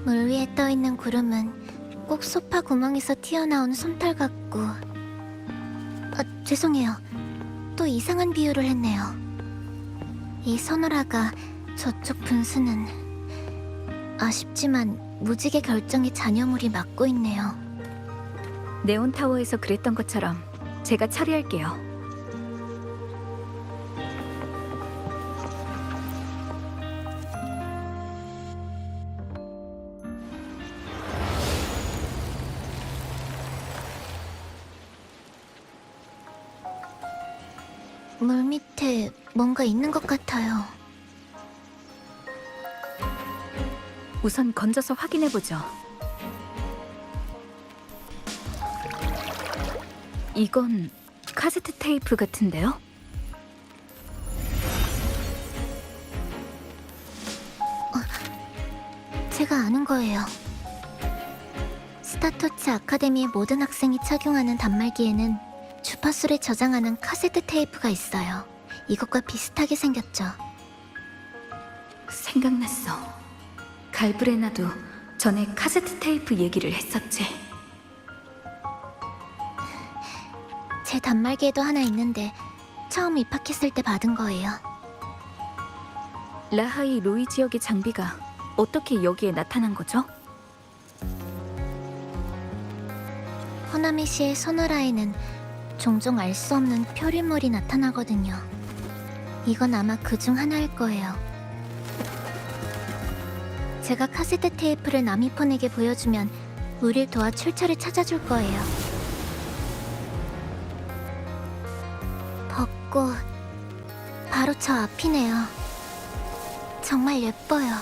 물 위에 떠있는 구름은 꼭 소파 구멍에서 튀어나온 솜털 같고. 죄송해요. 또 이상한 비유를 했네요. 이 서늘화가 저쪽 분수는 아쉽지만 무지개 결정의 잔여물이 막고 있네요. 네온타워에서 그랬던 것처럼 제가 처리할게요. 물 밑에 뭔가 있는 것 같아요. 우선 건져서 확인해보죠. 이건 카세트 테이프 같은데요? 제가 아는 거예요. 스타터치 아카데미의 모든 학생이 착용하는 단말기에는 주파수를 저장하는 카세트 테이프가 있어요. 이것과 비슷하게 생겼죠. 생각났어. 갈브레나도 전에 카세트 테이프 얘기를 했었지. 제 단말기에도 하나 있는데 처음 입학했을 때 받은 거예요. 라하이 로이 지역의 장비가 어떻게 여기에 나타난 거죠? 호나미시의 소노라에는 종종 알 수 없는 표류물이 나타나거든요. 이건 아마 그 중 하나일 거예요. 제가 카세트 테이프를 나미폰에게 보여주면 우릴 도와 출처를 찾아줄 거예요. 벚꽃, 바로 저 앞이네요. 정말 예뻐요.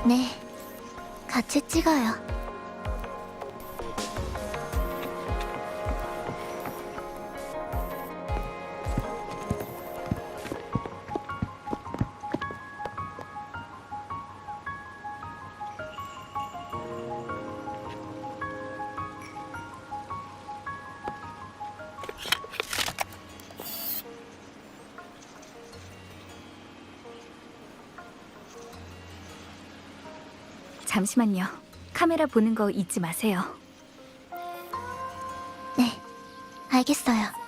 네, 같이 찍어요. 잠시만요. 카메라 보는 거 잊지 마세요. 네, 알겠어요.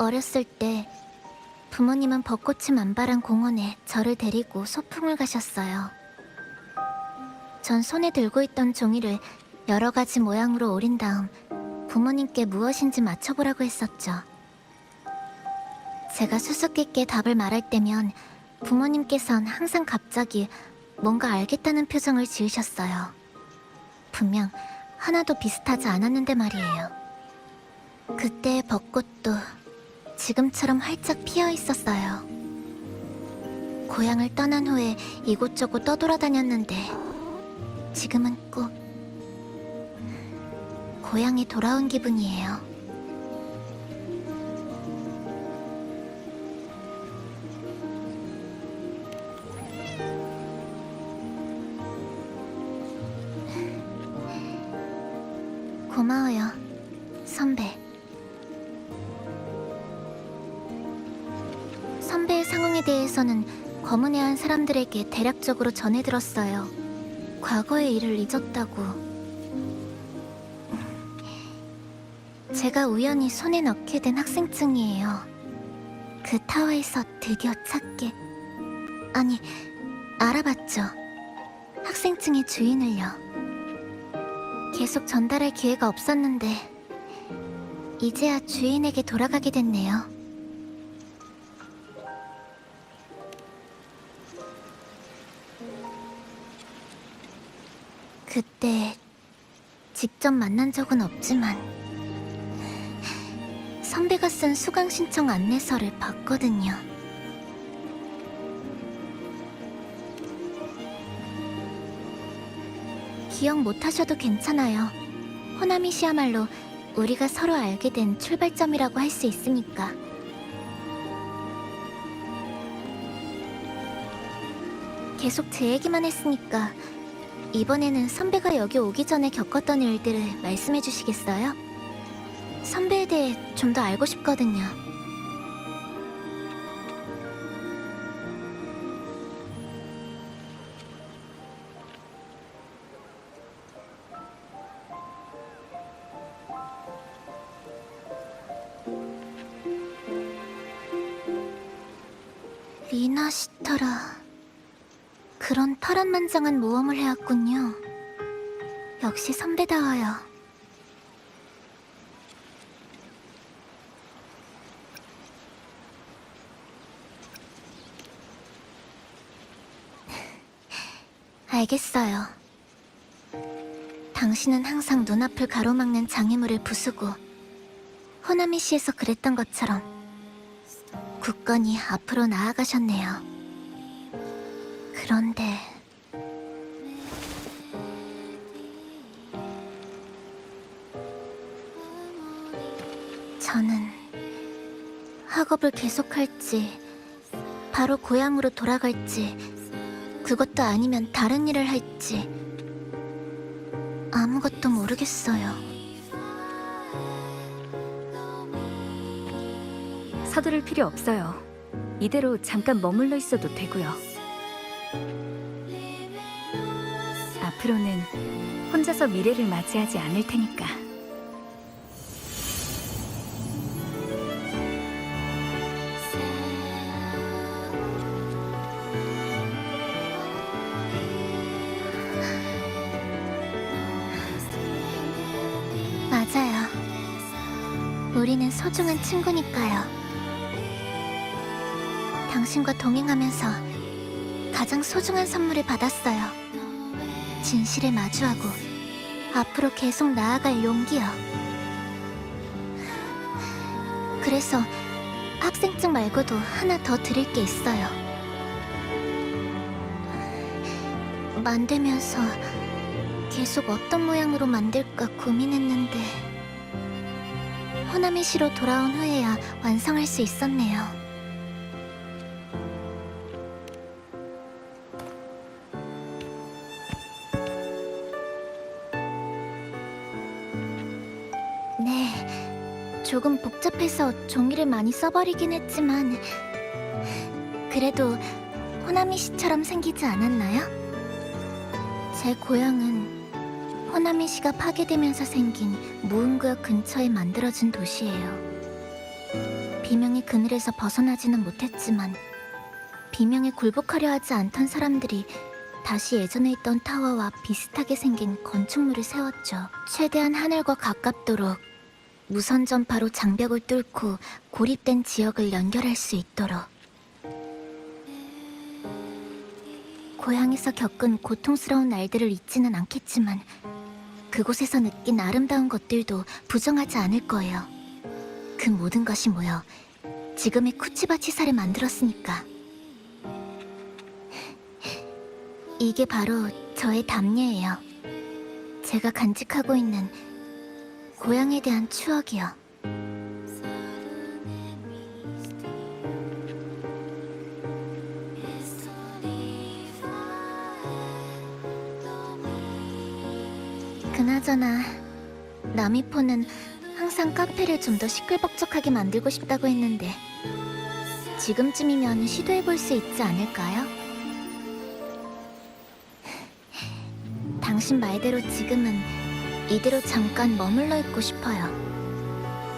어렸을 때 부모님은 벚꽃이 만발한 공원에 저를 데리고 소풍을 가셨어요. 전 손에 들고 있던 종이를 여러 가지 모양으로 오린 다음 부모님께 무엇인지 맞춰보라고 했었죠. 제가 수수께끼에 답을 말할 때면 부모님께선 항상 갑자기 뭔가 알겠다는 표정을 지으셨어요. 분명 하나도 비슷하지 않았는데 말이에요. 그때의 벚꽃도 지금처럼 활짝 피어 있었어요. 고향을 떠난 후에 이곳저곳 떠돌아다녔는데 지금은 꼭 고향에 돌아온 기분이에요. 고마워요, 선배. 선배의 상황에 대해서는 검은해안 사람들에게 대략적으로 전해들었어요. 과거의 일을 잊었다고. 제가 우연히 손에 넣게 된 학생증이에요. 그 타워에서 드디어 찾게, 아니, 알아봤죠. 학생증의 주인을요. 계속 전달할 기회가 없었는데 이제야 주인에게 돌아가게 됐네요. 그때 직접 만난 적은 없지만 선배가 쓴 수강 신청 안내서를 봤거든요. 기억 못하셔도 괜찮아요. 호나미 씨야말로 우리가 서로 알게 된 출발점이라고 할 수 있으니까. 계속 제 얘기만 했으니까 이번에는 선배가 여기 오기 전에 겪었던 일들을 말씀해 주시겠어요? 선배에 대해 좀 더 알고 싶거든요. 리나 시타라. 그런 파란만장한 모험을 해왔군요. 역시 선배다워요. 알겠어요. 당신은 항상 눈앞을 가로막는 장애물을 부수고 호나미 씨에서 그랬던 것처럼 굳건히 앞으로 나아가셨네요. 그런데 저는 학업을 계속할지 바로 고향으로 돌아갈지 그것도 아니면 다른 일을 할지 아무것도 모르겠어요. 서두를 필요 없어요. 이대로 잠깐 머물러 있어도 되고요. 앞으로는 혼자서 미래를 맞이하지 않을 테니까. 맞아요. 우리는 소중한 친구니까요. 당신과 동행하면서 가장 소중한 선물을 받았어요. 진실을 마주하고 앞으로 계속 나아갈 용기요. 그래서 학생증 말고도 하나 더 드릴 게 있어요. 만들면서 계속 어떤 모양으로 만들까 고민했는데 호나미시로 돌아온 후에야 완성할 수 있었네요. 네, 조금 복잡해서 종이를 많이 써버리긴 했지만 그래도 호나미시처럼 생기지 않았나요? 제 고향은 호나미시가 파괴되면서 생긴 무은구역 근처에 만들어진 도시예요. 비명의 그늘에서 벗어나지는 못했지만 비명에 굴복하려 하지 않던 사람들이 다시 예전에 있던 타워와 비슷하게 생긴 건축물을 세웠죠. 최대한 하늘과 가깝도록 무선 전파로 장벽을 뚫고 고립된 지역을 연결할 수 있도록. 고향에서 겪은 고통스러운 날들을 잊지는 않겠지만 그곳에서 느낀 아름다운 것들도 부정하지 않을 거예요. 그 모든 것이 모여 지금의 쿠치바 치사를 만들었으니까. 이게 바로 저의 답례예요. 제가 간직하고 있는 고향에 대한 추억이요. 그나저나 나미포는 항상 카페를 좀 더 시끌벅적하게 만들고 싶다고 했는데 지금쯤이면 시도해볼 수 있지 않을까요? 당신 말대로 지금은 이대로 잠깐 머물러 있고 싶어요.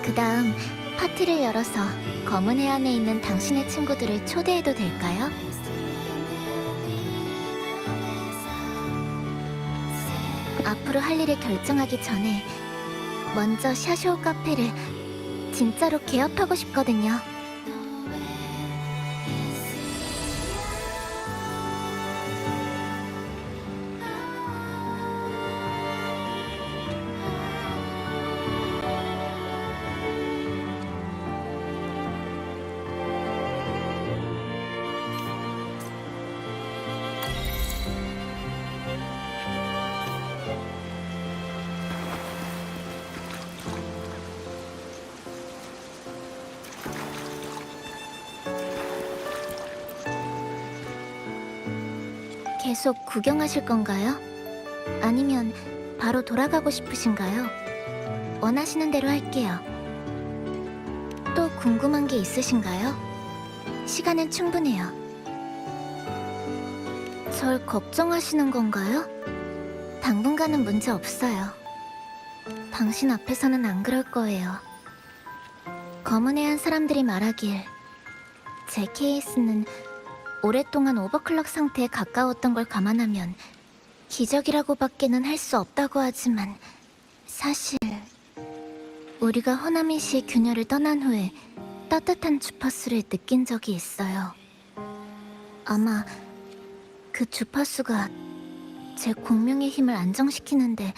그 다음 파티를 열어서 검은 해안에 있는 당신의 친구들을 초대해도 될까요? 앞으로 할 일을 결정하기 전에 먼저 샤쇼 카페를 진짜로 개업하고 싶거든요. 계속 구경하실 건가요? 아니면 바로 돌아가고 싶으신가요? 원하시는 대로 할게요. 또 궁금한 게 있으신가요? 시간은 충분해요. 절 걱정하시는 건가요? 당분간은 문제 없어요. 당신 앞에서는 안 그럴 거예요. 검은 해안 사람들이 말하길 제 케이스는 오랫동안 오버클럭 상태에 가까웠던 걸 감안하면 기적이라고밖에는 할 수 없다고 하지만 사실 우리가 호나미시 균열을 떠난 후에 따뜻한 주파수를 느낀 적이 있어요. 아마 그 주파수가 제 공명의 힘을 안정시키는데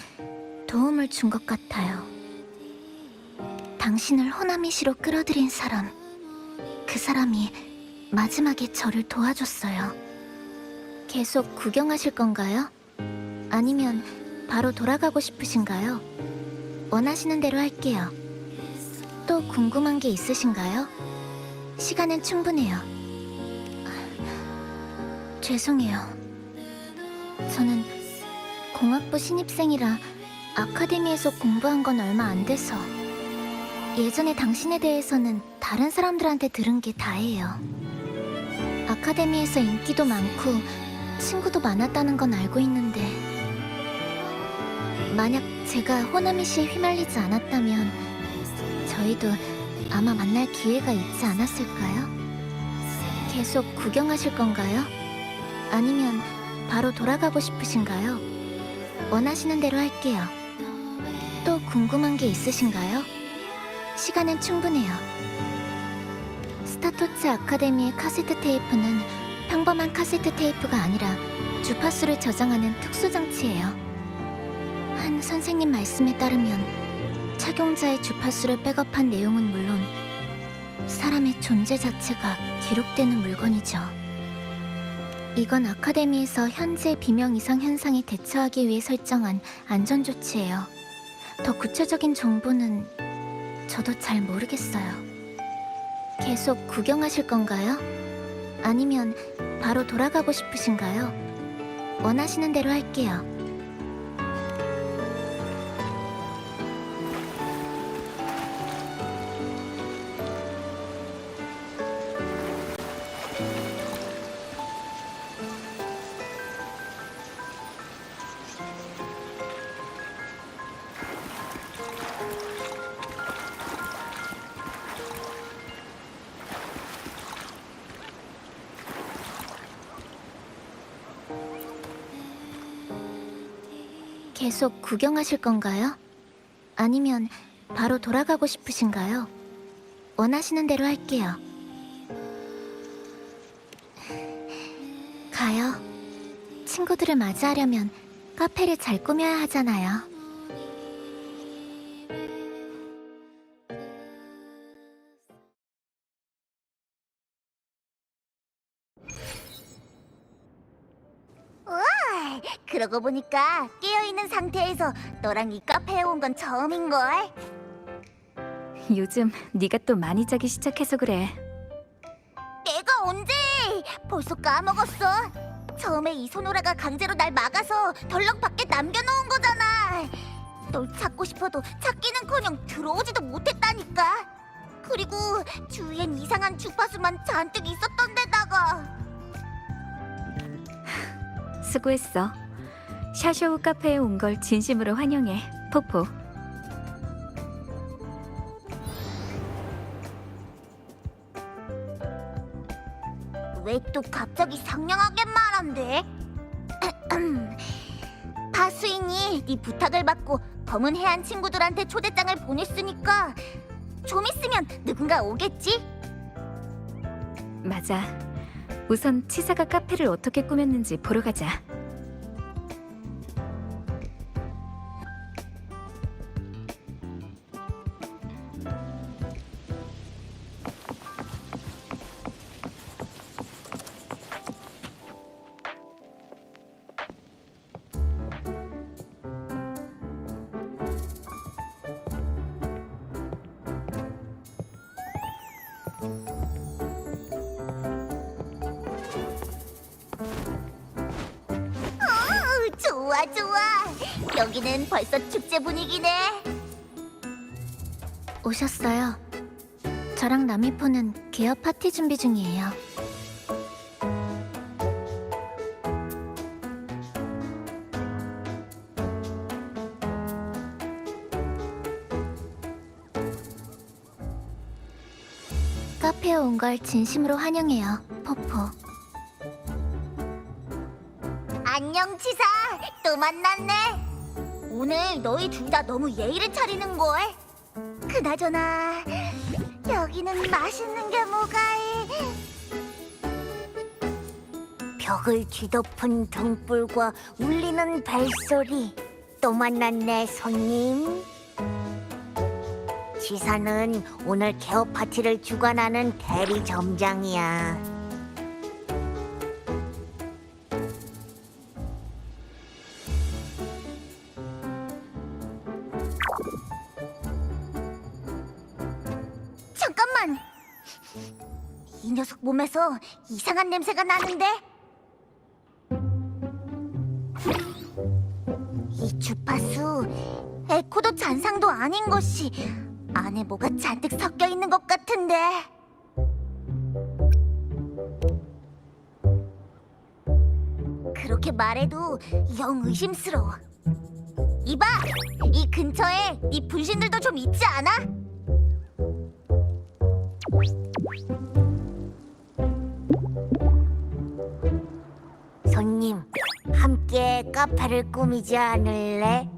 도움을 준 것 같아요. 당신을 호나미시로 끌어들인 사람, 그 사람이 마지막에 저를 도와줬어요. 계속 구경하실 건가요? 아니면 바로 돌아가고 싶으신가요? 원하시는 대로 할게요. 또 궁금한 게 있으신가요? 시간은 충분해요. 죄송해요. 저는 공학부 신입생이라 아카데미에서 공부한 건 얼마 안 돼서 예전에 당신에 대해서는 다른 사람들한테 들은 게 다예요. 아카데미에서 인기도 많고 친구도 많았다는 건 알고 있는데 만약 제가 호나미시에 휘말리지 않았다면 저희도 아마 만날 기회가 있지 않았을까요? 계속 구경하실 건가요? 아니면 바로 돌아가고 싶으신가요? 원하시는 대로 할게요. 또 궁금한 게 있으신가요? 시간은 충분해요. 스타토츠 아카데미의 카세트 테이프는 평범한 카세트 테이프가 아니라 주파수를 저장하는 특수 장치예요. 한 선생님 말씀에 따르면 착용자의 주파수를 백업한 내용은 물론 사람의 존재 자체가 기록되는 물건이죠. 이건 아카데미에서 현재 비명 이상 현상에 대처하기 위해 설정한 안전조치예요. 더 구체적인 정보는 저도 잘 모르겠어요. 계속 구경하실 건가요? 아니면 바로 돌아가고 싶으신가요? 원하시는 대로 할게요. 계속 구경하실 건가요? 아니면 바로 돌아가고 싶으신가요? 원하시는 대로 할게요. 가요. 친구들을 맞이하려면 카페를 잘 꾸며야 하잖아요. 그러고 보니까 깨어있는 상태에서 너랑 이 카페에 온 건 처음인걸. 요즘 네가 또 많이 자기 시작해서 그래. 내가 언제? 벌써 까먹었어. 처음에 이소노라가 강제로 날 막아서 덜렁 밖에 남겨놓은 거잖아. 널 찾고 싶어도 찾기는커녕 들어오지도 못했다니까. 그리고 주위엔 이상한 주파수만 잔뜩 있었던 데다가. 수고했어. 샤쇼우 카페에 온 걸 진심으로 환영해, 포포. 왜 또 갑자기 상냥하게 말한대? 파수인이 네 부탁을 받고 검은 해안 친구들한테 초대장을 보냈으니까 좀 있으면 누군가 오겠지? 맞아. 우선 치사가 카페를 어떻게 꾸몄는지 보러 가자. 좋아 좋아. 여기는 벌써 축제 분위기네. 오셨어요. 저랑 나미포는 개업 파티 준비 중이에요. 카페에 온 걸 진심으로 환영해요, 포포. 안녕 치사. 또 만났네. 오늘 너희 둘 다 너무 예의를 차리는걸. 그나저나 여기는 맛있는 게 뭐가해. 벽을 뒤덮은 등불과 울리는 벨소리. 또 만났네 손님. 치사는 오늘 개업 파티를 주관하는 대리 점장이야. 잠깐만! 이 녀석 몸에서 이상한 냄새가 나는데? 이 주파수, 에코도 잔상도 아닌 것이 안에 뭐가 잔뜩 섞여 있는 것 같은데. 그렇게 말해도 영 의심스러워. 이봐! 이 근처에 네 분신들도 좀 있지 않아? 손님, 함께 카페를 꾸미지 않을래?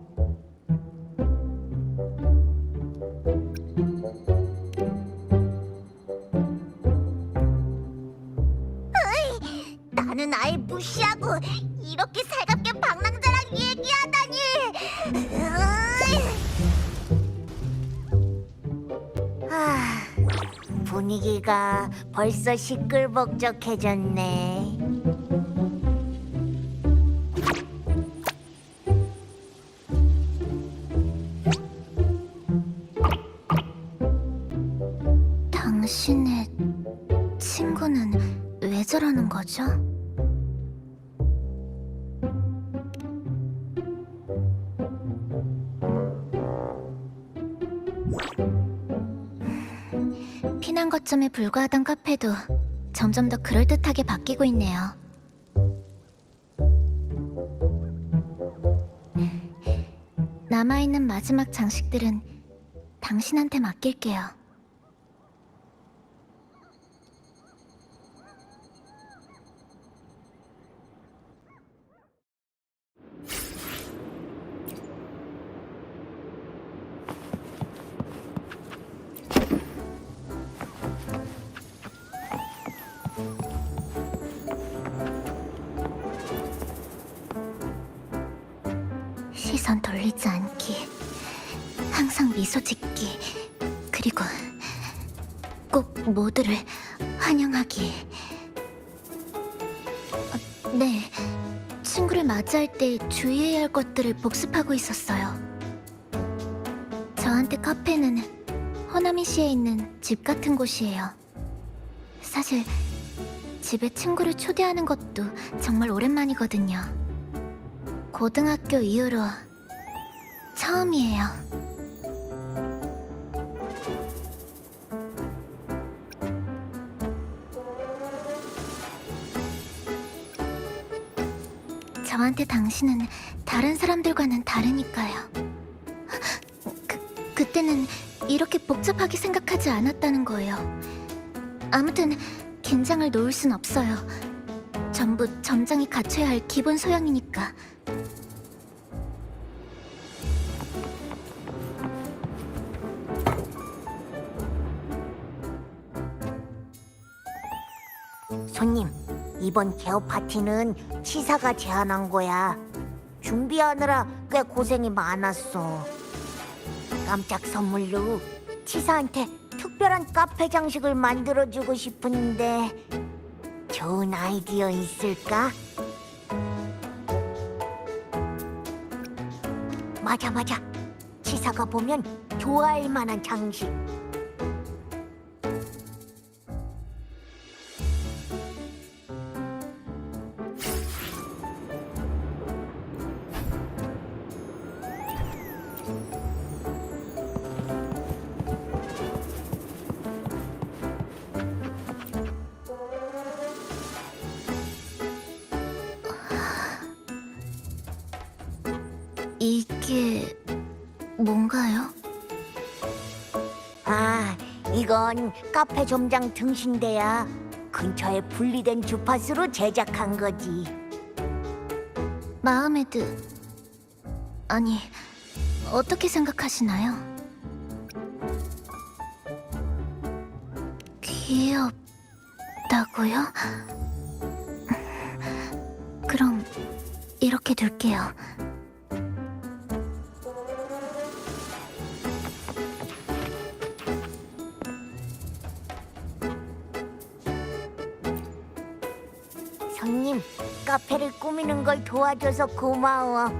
으이, 나는 아예 무시하고 이렇게 살갑게 방랑자랑 얘기하다니. 분위기가 벌써 시끌벅적해졌네. 당신의 친구는 왜 저러는 거죠? 피난 거점에 불과하던 카페도 점점 더 그럴듯하게 바뀌고 있네요. 남아있는 마지막 장식들은 당신한테 맡길게요. 시선 돌리지 않기, 항상 미소 짓기, 그리고 꼭 모두를 환영하기. 네, 친구를 맞이할 때 주의해야 할 것들을 복습하고 있었어요. 저한테 카페는 호나미시에 있는 집 같은 곳이에요. 사실 집에 친구를 초대하는 것도 정말 오랜만이거든요. 고등학교 이후로 처음이에요. 저한테 당신은 다른 사람들과는 다르니까요. 그때는 이렇게 복잡하게 생각하지 않았다는 거예요. 아무튼 긴장을 놓을 순 없어요. 전부 점장이 갖춰야 할 기본 소양이니까. 손님, 이번 개업 파티는 치사가 제안한 거야. 준비하느라 꽤 고생이 많았어. 깜짝 선물로 치사한테 특별한 카페 장식을 만들어주고 싶은데 좋은 아이디어 있을까? 맞아. 치사가 보면 좋아할 만한 장식. 이게 뭔가요? 아, 이건 카페 점장 등신대야. 근처에 분리된 주파수로 제작한 거지. 마음에 아니, 어떻게 생각하시나요? 귀엽다고요? 그럼 이렇게 둘게요. 손님, 카페를 꾸미는 걸 도와줘서 고마워.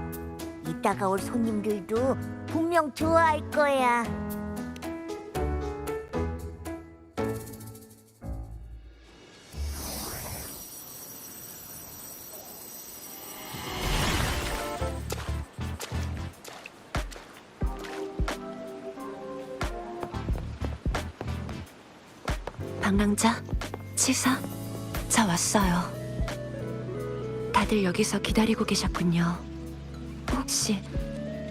이따가 올 손님들도 분명 좋아할 거야. 방랑자, 치사, 저 왔어요. 다들 여기서 기다리고 계셨군요. 혹시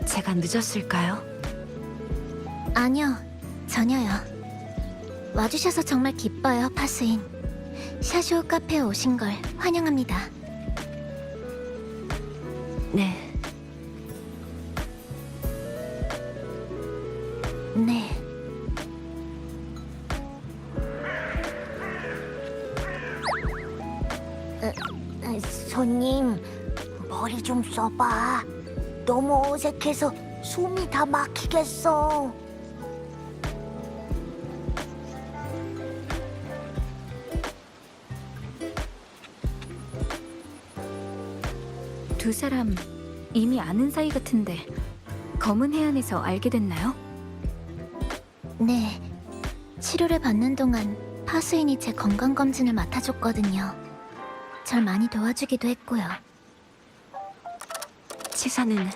제가 늦었을까요? 아니요, 전혀요. 와주셔서 정말 기뻐요, 파수인. 샤쇼 카페에 오신 걸 환영합니다. 네, 네. 손님, 머리 좀 써봐. 너무 어색해서 숨이 다 막히겠어. 두 사람 이미 아는 사이 같은데 검은 해안에서 알게 됐나요? 네. 치료를 받는 동안 파수인이 제 건강검진을 맡아줬거든요. 절 많이 도와주기도 했고요. 치사는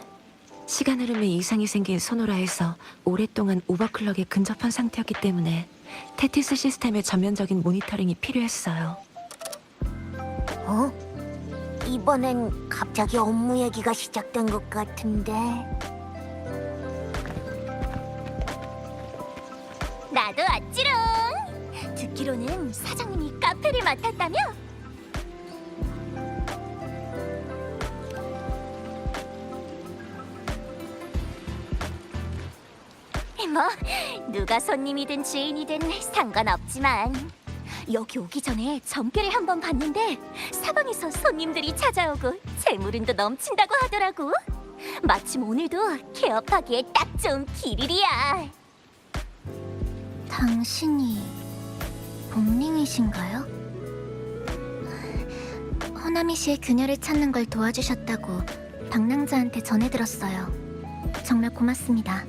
시간 흐름에 이상이 생긴 소노라에서 오랫동안 오버클럭에 근접한 상태였기 때문에 테티스 시스템의 전면적인 모니터링이 필요했어요. 어? 이번엔 갑자기 업무 얘기가 시작된 것 같은데. 나도 왔지롱. 듣기로는 사장님이 카페를 맡았다며? 뭐 누가 손님이든 주인이든 상관없지만 여기 오기 전에 점괘를 한번 봤는데 사방에서 손님들이 찾아오고 재물운도 넘친다고 하더라고. 마침 오늘도 개업하기에 딱 좋은 길일이야. 당신이 복링이신가요? 허나미 씨의 그녀를 찾는 걸 도와주셨다고 방랑자한테 전해 들었어요. 정말 고맙습니다.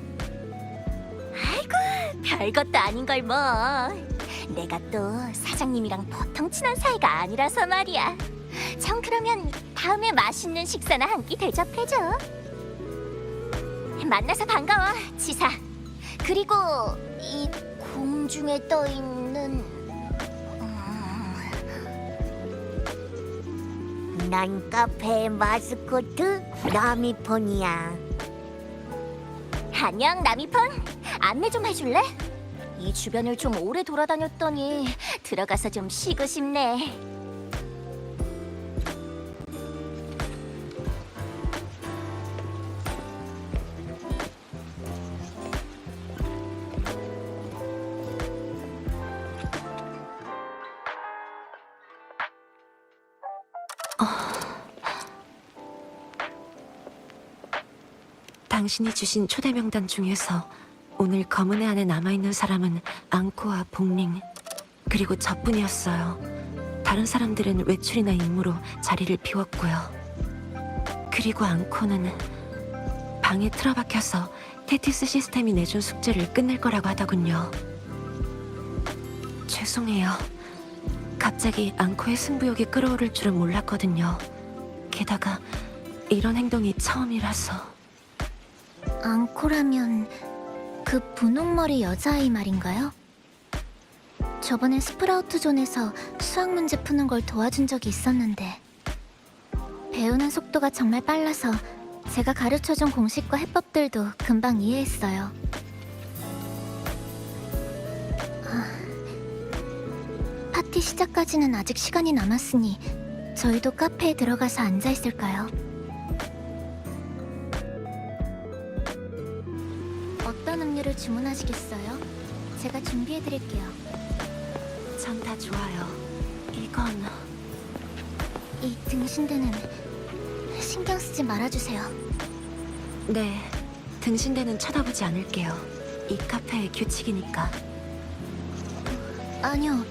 별것도 아닌 걸 뭐. 내가 또 사장님이랑 보통 친한 사이가 아니라서 말이야. 전 그러면 다음에 맛있는 식사나 한 끼 대접해줘. 만나서 반가워, 지사. 그리고 이 공중에 떠 있는 난 카페의 마스코트 나미폰이야. 안녕, 나미폰. 안내 좀 해줄래? 이 주변을 좀 오래 돌아다녔더니 들어가서 좀 쉬고 싶네. 당신이 주신 초대 명단 중에서 오늘 검은애 안에 남아있는 사람은 앙코와 복링, 그리고 저뿐이었어요. 다른 사람들은 외출이나 임무로 자리를 비웠고요. 그리고 앙코는 방에 틀어박혀서 테티스 시스템이 내준 숙제를 끝낼 거라고 하더군요. 죄송해요. 갑자기 앙코의 승부욕이 끌어오를 줄은 몰랐거든요. 게다가 이런 행동이 처음이라서. 앙코라면 그 분홍머리 여자아이 말인가요? 저번에 스프라우트 존에서 수학 문제 푸는 걸 도와준 적이 있었는데 배우는 속도가 정말 빨라서 제가 가르쳐준 공식과 해법들도 금방 이해했어요. 파티 시작까지는 아직 시간이 남았으니 저희도 카페에 들어가서 앉아있을까요? 어떤 음료를 주문하시겠어요? 제가 준비해드릴게요. 전 다 좋아요. 이건... 이 등신대는 신경 쓰지 말아주세요. 네, 등신대는 쳐다보지 않을게요. 이 카페의 규칙이니까. 아니요,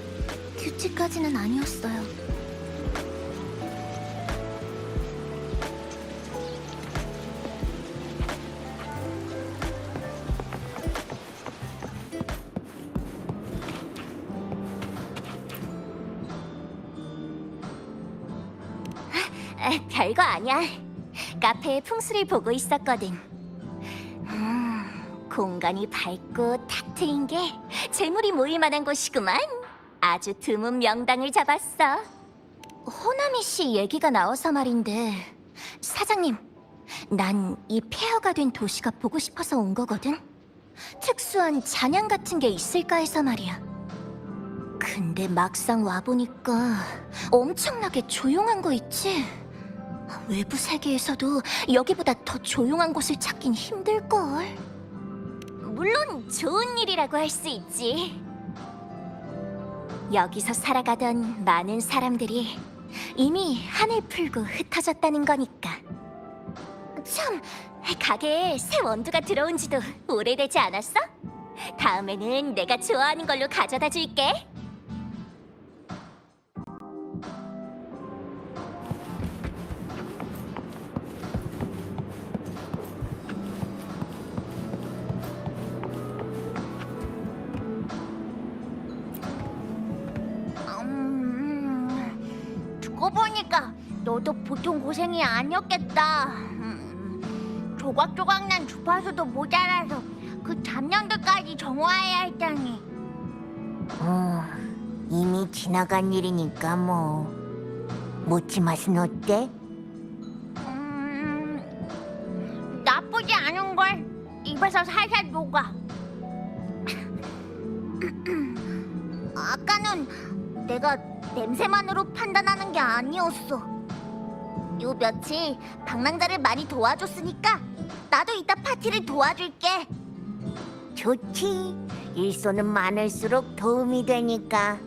규칙까지는 아니었어요. 별거 아니야. 카페의 풍수를 보고 있었거든. 공간이 밝고 탁 트인 게 재물이 모일 만한 곳이구만. 아주 드문 명당을 잡았어. 호나미 씨 얘기가 나와서 말인데, 사장님, 난 이 폐허가 된 도시가 보고 싶어서 온 거거든. 특수한 잔향 같은 게 있을까 해서 말이야. 근데 막상 와보니까 엄청나게 조용한 거 있지? 외부 세계에서도 여기보다 더 조용한 곳을 찾긴 힘들걸. 물론 좋은 일이라고 할 수 있지. 여기서 살아가던 많은 사람들이 이미 한을 풀고 흩어졌다는 거니까. 참, 가게에 새 원두가 들어온 지도 오래되지 않았어? 다음에는 내가 좋아하는 걸로 가져다 줄게. 두고 보니까 너도 보통 고생이 아니었겠다. 조각조각난 주파수도 모자라서 그 잡념들까지 정화해야 했다니. 이미 지나간 일이니까 뭐. 모찌 맛은 어때? 나쁘지 않은걸. 입에서 살살 녹아. 아까는 내가 냄새만으로 판단하는 게 아니었어. 요 며칠 방랑자를 많이 도와줬으니까 나도 이따 파티를 도와줄게. 좋지. 일손은 많을수록 도움이 되니까.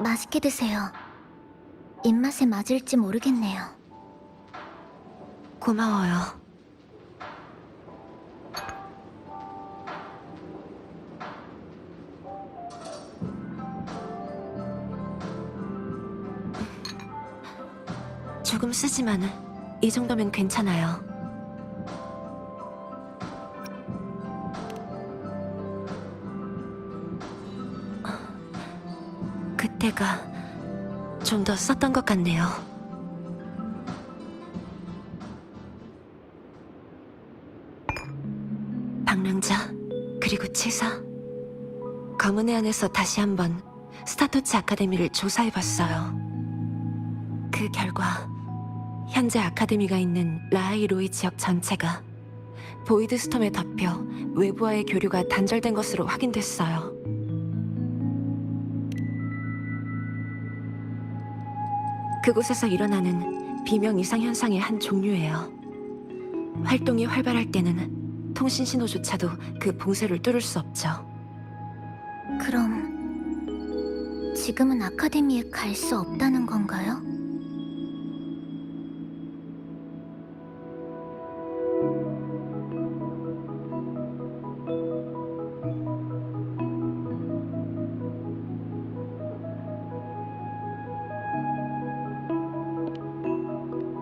맛있게 드세요. 입맛에 맞을지 모르겠네요. 고마워요. 조금 쓰지만 이 정도면 괜찮아요. 그때가 좀 더 썼던 것 같네요. 방랑자, 그리고 치사. 검은 해안에서 다시 한번 스타토치 아카데미를 조사해봤어요. 그 결과 현재 아카데미가 있는 라하이로이 지역 전체가 보이드 스톰에 덮여 외부와의 교류가 단절된 것으로 확인됐어요. 그곳에서 일어나는 비명 이상 현상의 한 종류예요. 활동이 활발할 때는 통신 신호조차도 그 봉쇄를 뚫을 수 없죠. 그럼 지금은 아카데미에 갈 수 없다는 건가요?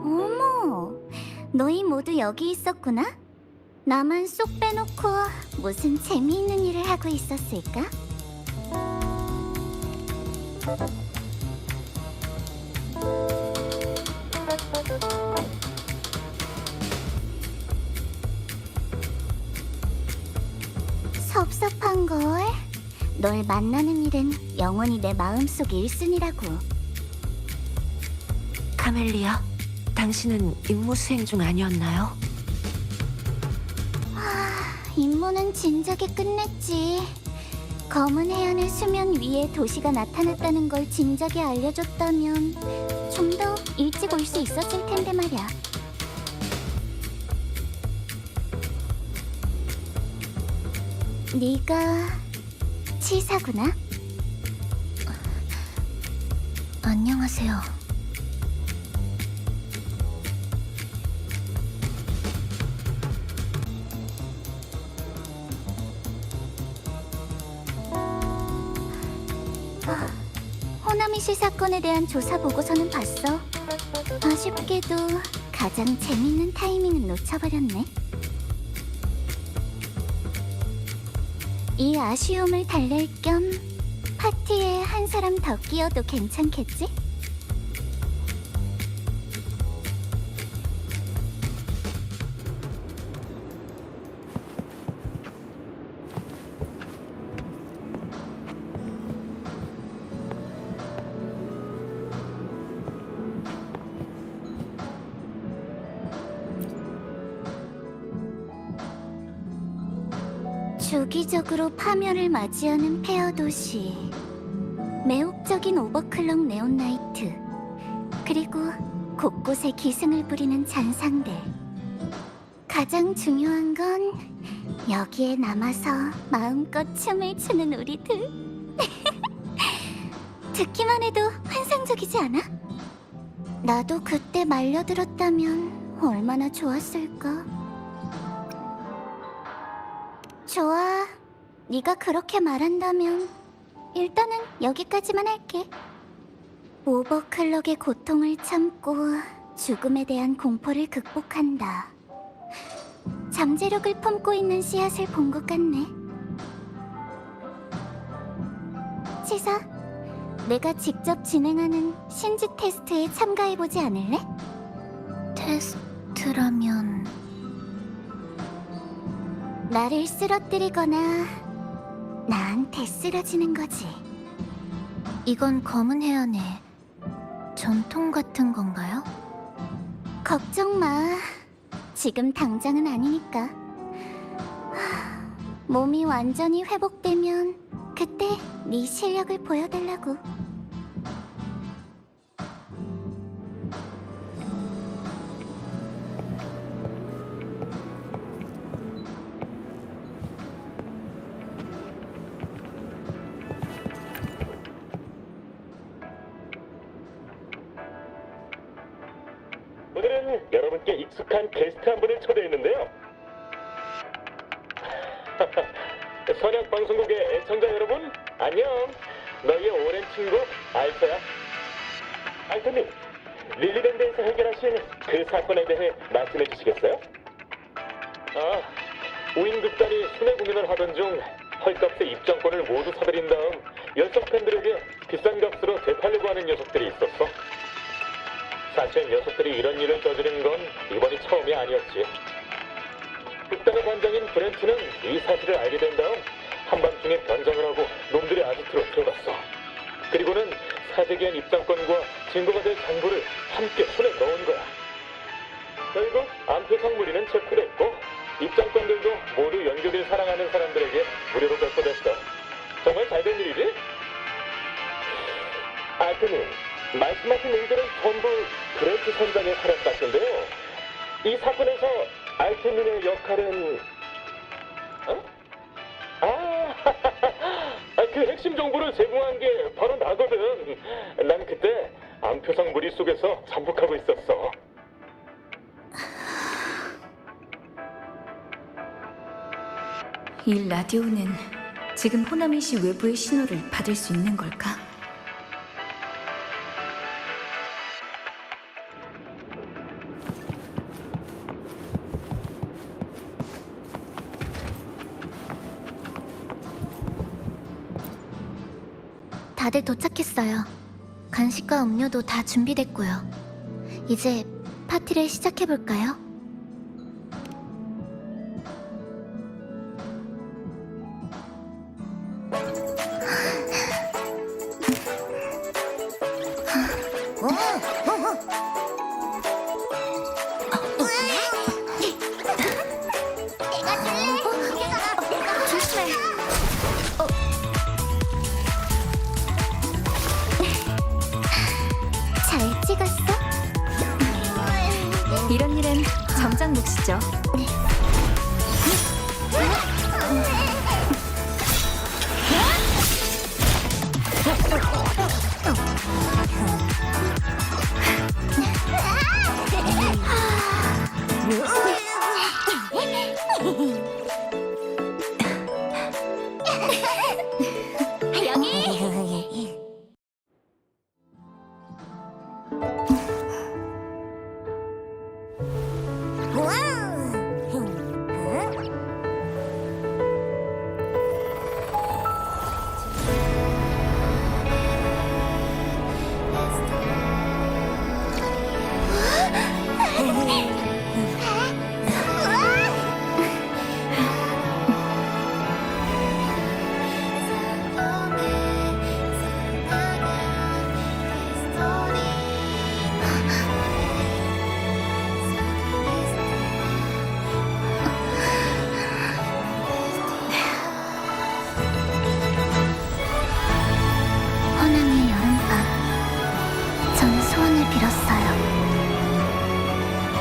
어머, 너희 모두 여기 있었구나? 나만 쏙 빼놓고 무슨 재미있는 일을 하고 있었을까? 섭섭한걸. 널 만나는 일은 영원히 내 마음속 1순위라고. 카멜리아, 당신은 임무 수행 중 아니었나요? 임무는 진작에 끝냈지. 검은 해안의 수면 위에 도시가 나타났다는 걸 진작에 알려줬다면 좀 더 일찍 올 수 있었을 텐데 말이야. 네가 치사구나? 안녕하세요. 호나미시 사건에 대한 조사 보고서는 봤어. 아쉽게도 가장 재밌는 타이밍은 놓쳐버렸네. 이 아쉬움을 달랠 겸 파티에 한 사람 더 끼워도 괜찮겠지? 주기적으로 파멸을 맞이하는 폐허 도시, 매혹적인 오버클럭 네온나이트, 그리고 곳곳에 기승을 부리는 잔상들. 가장 중요한 건 여기에 남아서 마음껏 춤을 추는 우리들. 듣기만 해도 환상적이지 않아? 나도 그때 말려들었다면 얼마나 좋았을까? 좋아, 네가 그렇게 말한다면 일단은 여기까지만 할게. 오버클럭의 고통을 참고 죽음에 대한 공포를 극복한다. 잠재력을 품고 있는 씨앗을 본 것 같네. 치사, 내가 직접 진행하는 신지 테스트에 참가해보지 않을래? 테스트라면... 나를 쓰러뜨리거나 나한테 쓰러지는 거지. 이건 검은 해안의 전통 같은 건가요? 걱정 마. 지금 당장은 아니니까. 몸이 완전히 회복되면 그때 네 실력을 보여달라고. 익숙한 게스트 한 분을 초대했는데요. 선약 방송국의 애청자 여러분, 안녕. 너희의 오랜 친구 알토야. 알토님, 릴리랜드에서 해결하신 그 사건에 대해 말씀해 주시겠어요? 우인극단이 순회 공연을 하던 중 헐값의 입장권을 모두 사들인 다음 열성 팬들에게 비싼 값으로 되팔려고 하는 녀석들이 있었어. 사실 녀석들이 이런 일을 저지른 건 이번이 처음이 아니었지. 극단의 관장인 브렌트는 이 사실을 알게 된 다음 한밤중에 변장을 하고 놈들의 아지트로 들어갔어. 그리고는 사재기한 입장권과 증거가 될 장부를 함께 손에 넣은 거야. 결국 안표상 무리는 체포됐고 입장권들도 모두 연교를 사랑하는 사람들에게 무료로 배포됐어. 정말 잘된 일이지? 알트님, 말씀하신 일들은 전부 브렌트 선장의 활약 같은데요. 이 사건에서 알트님의 역할은... 그 핵심 정보를 제공한 게 바로 나거든. 난 그때 안표상 무리 속에서 잠복하고 있었어. 이 라디오는 지금 호나미시 외부의 신호를 받을 수 있는 걸까? 다들 도착했어요. 간식과 음료도 다 준비됐고요. 이제 파티를 시작해볼까요? 잘 찍었어? 이런 일은 정작 몫이죠. 호남의 여름밤, 전 소원을 빌었어요.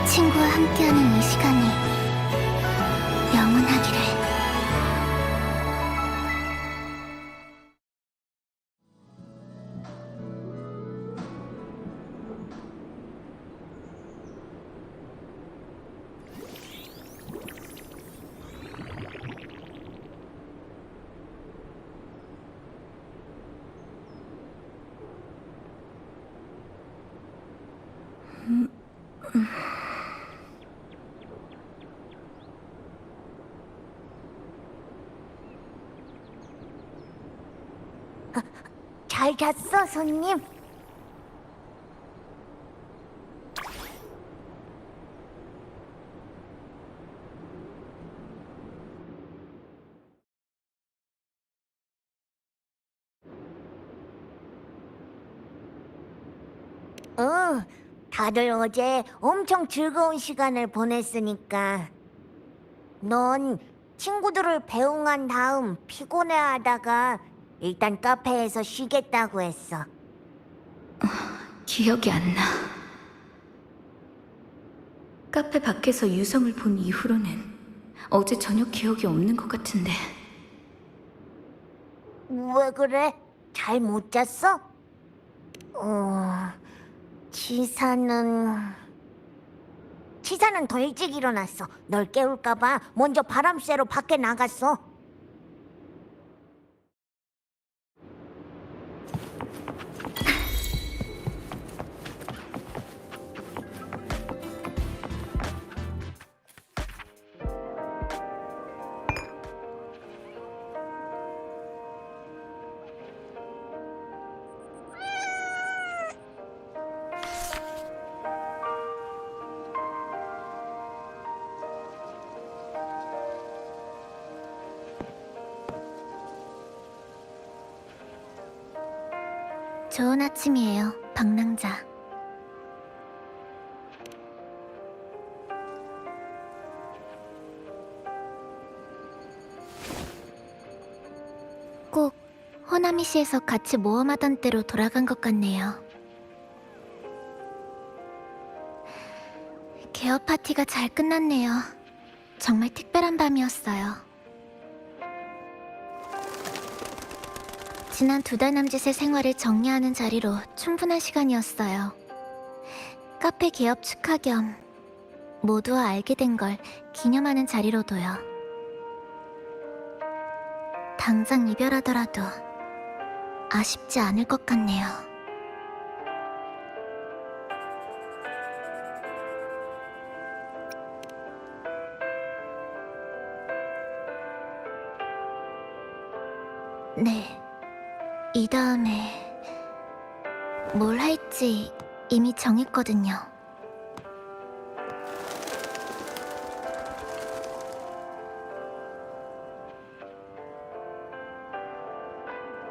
친구와 함께하는 이 시간이 영원하기를. 잘 잤어, 손님? 응, 다들 어제 엄청 즐거운 시간을 보냈으니까. 넌 친구들을 배웅한 다음 피곤해하다가 일단 카페에서 쉬겠다고 했어. 기억이 안 나. 카페 밖에서 유성을 본 이후로는 어제 저녁 기억이 없는 것 같은데. 왜 그래? 잘 못 잤어? 지사는 치사는 더 일찍 일어났어. 널 깨울까봐 먼저 바람 쐬러 밖에 나갔어. 좋은 아침이에요, 방랑자. 꼭 호나미시에서 같이 모험하던 때로 돌아간 것 같네요. 개업 파티가 잘 끝났네요. 정말 특별한 밤이었어요. 지난 2달 남짓의 생활을 정리하는 자리로 충분한 시간이었어요. 카페 개업 축하 겸 모두와 알게 된 걸 기념하는 자리로도요. 당장 이별하더라도 아쉽지 않을 것 같네요. 네. 이 다음에 뭘 할지 이미 정했거든요.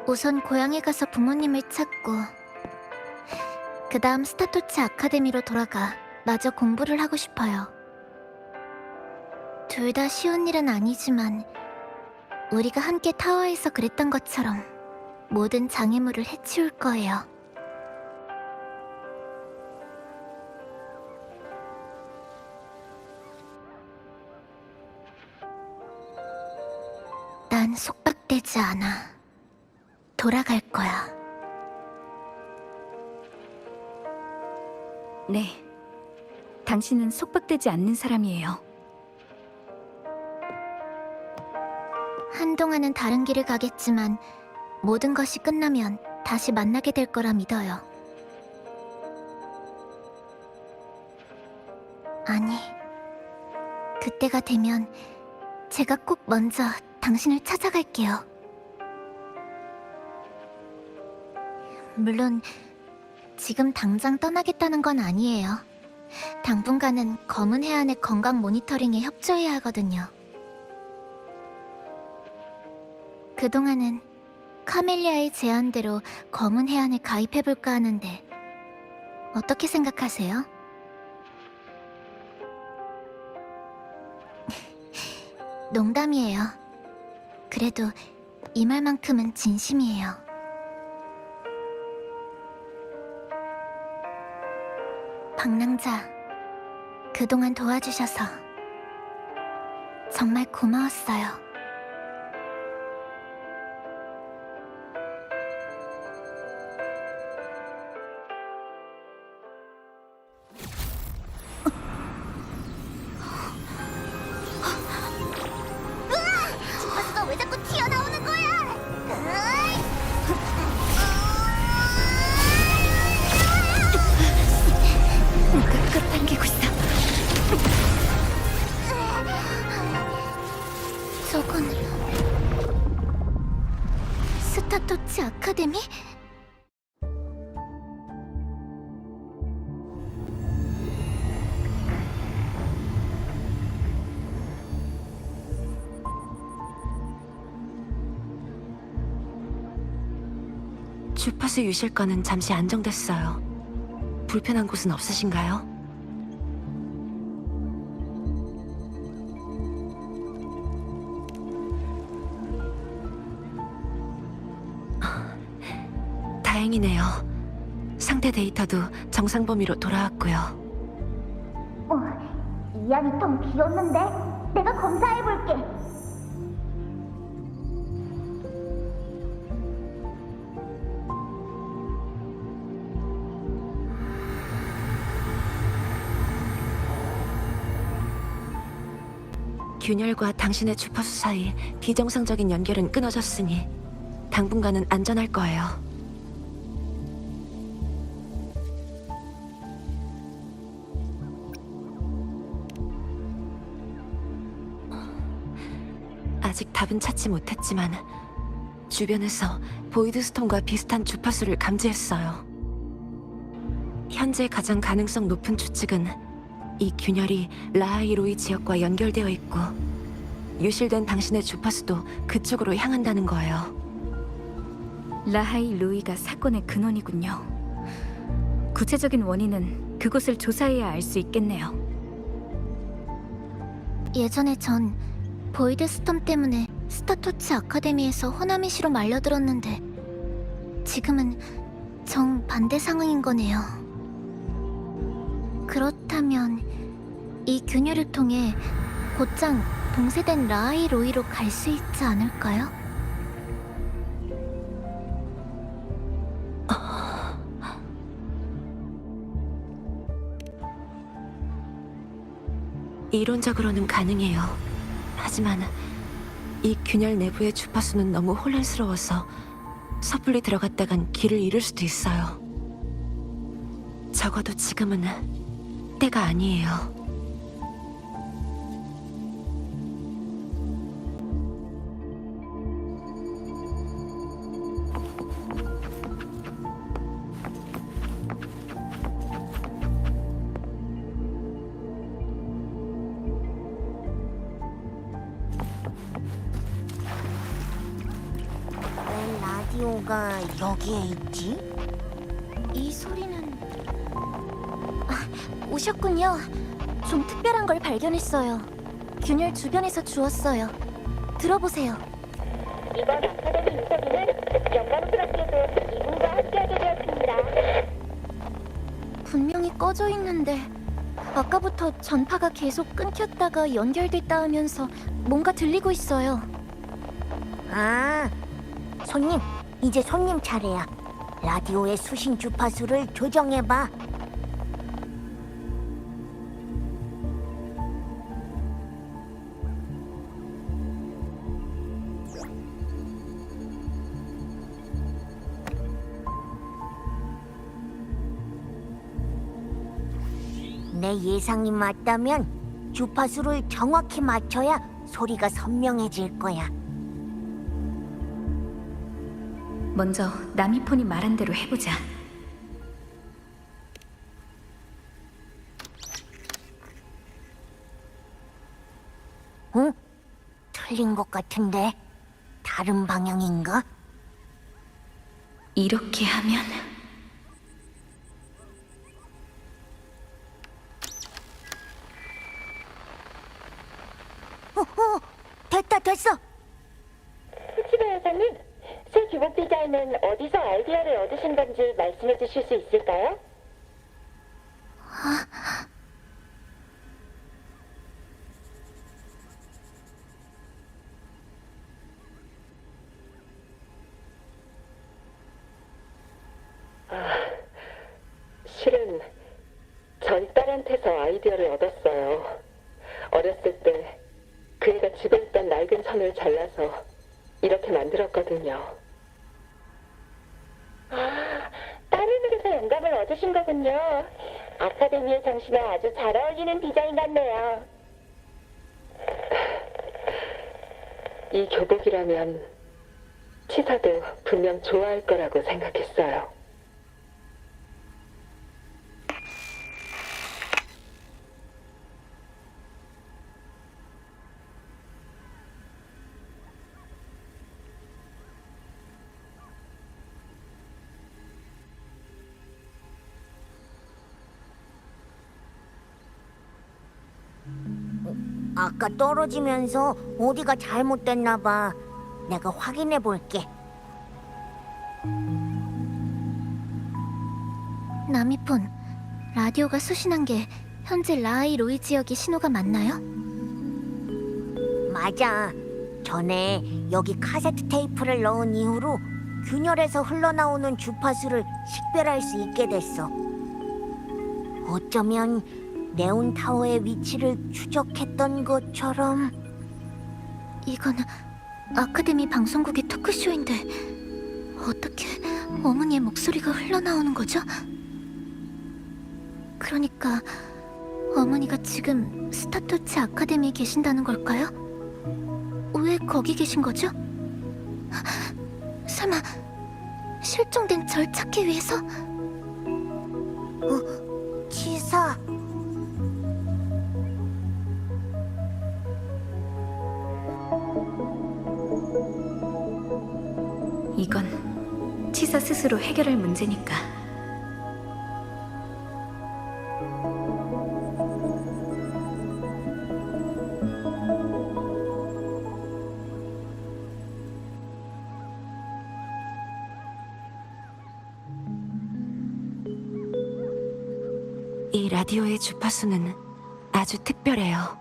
우선 고향에 가서 부모님을 찾고 그 다음 스타토치 아카데미로 돌아가 마저 공부를 하고 싶어요. 둘 다 쉬운 일은 아니지만 우리가 함께 타워에서 그랬던 것처럼 모든 장애물을 해치울 거예요. 난 속박되지 않아. 돌아갈 거야. 네. 당신은 속박되지 않는 사람이에요. 한동안은 다른 길을 가겠지만 모든 것이 끝나면 다시 만나게 될 거라 믿어요. 아니, 그때가 되면 제가 꼭 먼저 당신을 찾아갈게요. 물론 지금 당장 떠나겠다는 건 아니에요. 당분간은 검은 해안의 건강 모니터링에 협조해야 하거든요. 그동안은 카멜리아의 제안대로 검은 해안에 가입해볼까 하는데 어떻게 생각하세요? 농담이에요. 그래도 이 말만큼은 진심이에요. 방랑자, 그동안 도와주셔서 정말 고마웠어요. 주파수가 왜 자꾸 튀어나오는 거야? 으이! 누가 끌어당기고 있어? 저건 스타토치 아카데미? 주파수 유실건은 잠시 안정됐어요. 불편한 곳은 없으신가요? 다행이네요. 상태 데이터도 정상 범위로 돌아왔고요. 이 안이 텅 비었는데? 내가 검사해볼게. 균열과 당신의 주파수 사이 비정상적인 연결은 끊어졌으니 당분간은 안전할 거예요. 아직 답은 찾지 못했지만 주변에서 보이드스톤과 비슷한 주파수를 감지했어요. 현재 가장 가능성 높은 추측은 이 균열이 라하이로이 지역과 연결되어 있고 유실된 당신의 주파수도 그쪽으로 향한다는 거예요. 라하이 루이가 사건의 근원이군요. 구체적인 원인은 그곳을 조사해야 알 수 있겠네요. 예전에 전 보이드 스톰 때문에 스타토츠 아카데미에서 호나미시로 말려들었는데 지금은 정반대 상황인 거네요. 그렇다면 이 균열을 통해 곧장 동세된 라하이 로이로 갈 수 있지 않을까요? 이론적으로는 가능해요. 하지만 이 균열 내부의 주파수는 너무 혼란스러워서 섣불리 들어갔다간 길을 잃을 수도 있어요. 적어도 지금은 때가 아니에요. 왜 라디오가 여기에 있지? 이 소리는... 오셨군요. 좀 특별한 걸 발견했어요. 균열 주변에서 주웠어요. 들어보세요. 이번 아카데미 인터뷰는 영광스럽게도 이분과 함께하게 되었습니다. 분명히 꺼져 있는데 아까부터 전파가 계속 끊겼다가 연결됐다 하면서 뭔가 들리고 있어요. 아, 손님, 이제 손님 차례야. 라디오의 수신 주파수를 조정해봐. 내 예상이 맞다면 주파수를 정확히 맞춰야 소리가 선명해질 거야. 먼저 나미폰이 말한 대로 해보자. 응? 틀린 것 같은데? 다른 방향인가? 이렇게 하면... 됐어. 후치바 여사님, 새 교복 디자인은 어디서 아이디어를 얻으신 건지 말씀해 주실 수 있을까요? 실은 전 딸한테서 아이디어를 얻었어요. 어렸을 때 그 애가 집에 있던 낡은 선을 잘라서 이렇게 만들었거든요. 아, 딸에게서 영감을 얻으신 거군요. 아카데미의 정신에 아주 잘 어울리는 디자인 같네요. 이 교복이라면 치사도 분명 좋아할 거라고 생각했어요. 아까 떨어지면서 어디가 잘못됐나 봐. 내가 확인해 볼게. 나미폰, 라디오가 수신한 게 현재 라하이 로이 지역의 신호가 맞나요? 맞아. 전에 여기 카세트 테이프를 넣은 이후로 균열에서 흘러나오는 주파수를 식별할 수 있게 됐어. 어쩌면 네온타워의 위치를 추적했던 것처럼. 이건 아카데미 방송국의 토크쇼인데 어떻게 어머니의 목소리가 흘러나오는 거죠? 그러니까 어머니가 지금 스타토치 아카데미에 계신다는 걸까요? 왜 거기 계신 거죠? 설마 실종된 절 찾기 위해서? 치사. 이건 치사 스스로 해결할 문제니까. 이 라디오의 주파수는 아주 특별해요.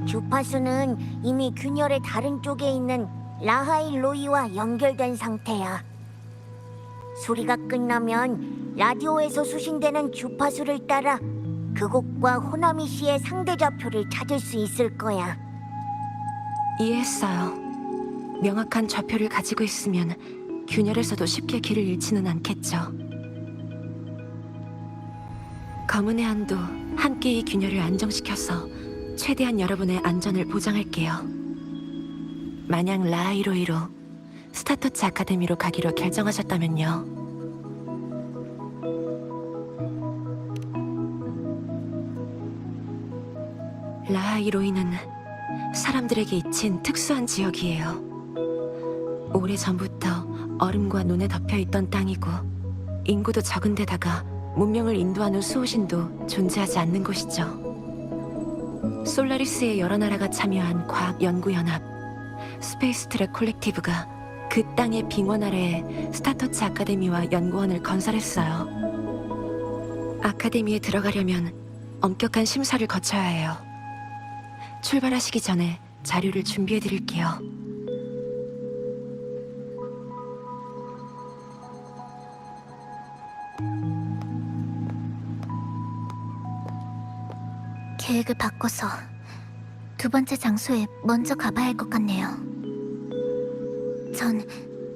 주파수는 이미 균열의 다른 쪽에 있는 라하일로이와 연결된 상태야. 소리가 끝나면 라디오에서 수신되는 주파수를 따라 그곳과 호나미 씨의 상대 좌표를 찾을 수 있을 거야. 이해했어요. 명확한 좌표를 가지고 있으면 균열에서도 쉽게 길을 잃지는 않겠죠. 검은 해안도 함께 이 균열을 안정시켜서 최대한 여러분의 안전을 보장할게요. 만약 라하이로이로 스타토치 아카데미로 가기로 결정하셨다면요. 라하이로이는 사람들에게 잊힌 특수한 지역이에요. 오래전부터 얼음과 눈에 덮여있던 땅이고 인구도 적은 데다가 문명을 인도하는 수호신도 존재하지 않는 곳이죠. 솔라리스의 여러 나라가 참여한 과학연구연합 스페이스 트랙 콜렉티브가 그 땅의 빙원 아래에 스타토치 아카데미와 연구원을 건설했어요. 아카데미에 들어가려면 엄격한 심사를 거쳐야 해요. 출발하시기 전에 자료를 준비해 드릴게요. 계획을 바꿔서 두 번째 장소에 먼저 가봐야 할 것 같네요. 전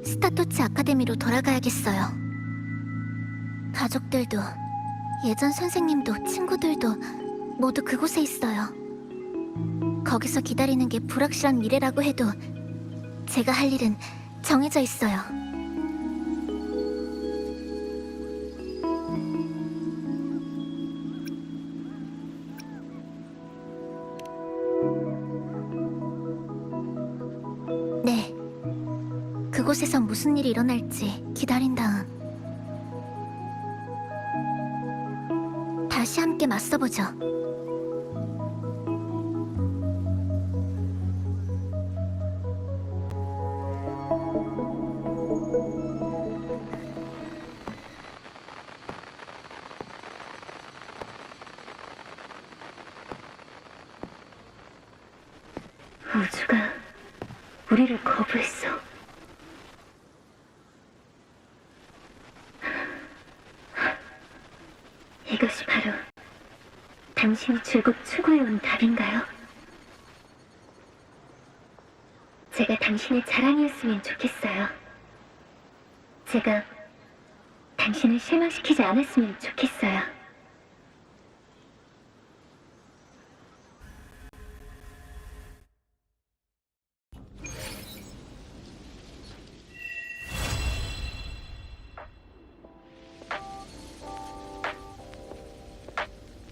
스타토치 아카데미로 돌아가야겠어요. 가족들도 예전 선생님도 친구들도 모두 그곳에 있어요. 거기서 기다리는 게 불확실한 미래라고 해도 제가 할 일은 정해져 있어요. 네, 그곳에서 무슨 일이 일어날지 기다린 다음 다시 함께 맞서보죠. 우주가 우리를 거부했어. 이것이 바로 당신이 줄곧 추구해온 답인가요? 제가 당신의 자랑이었으면 좋겠어요. 제가 당신을 실망시키지 않았으면 좋겠어요.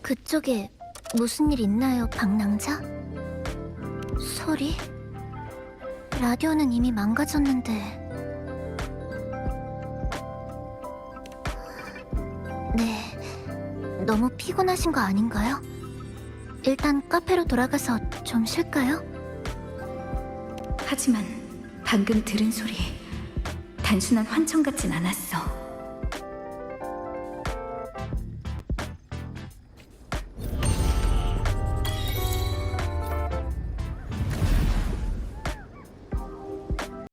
그쪽에 무슨 일 있나요, 방랑자? 소리? 라디오는 이미 망가졌는데. 네, 너무 피곤하신 거 아닌가요? 일단 카페로 돌아가서 좀 쉴까요? 하지만 방금 들은 소리 단순한 환청 같진 않았어.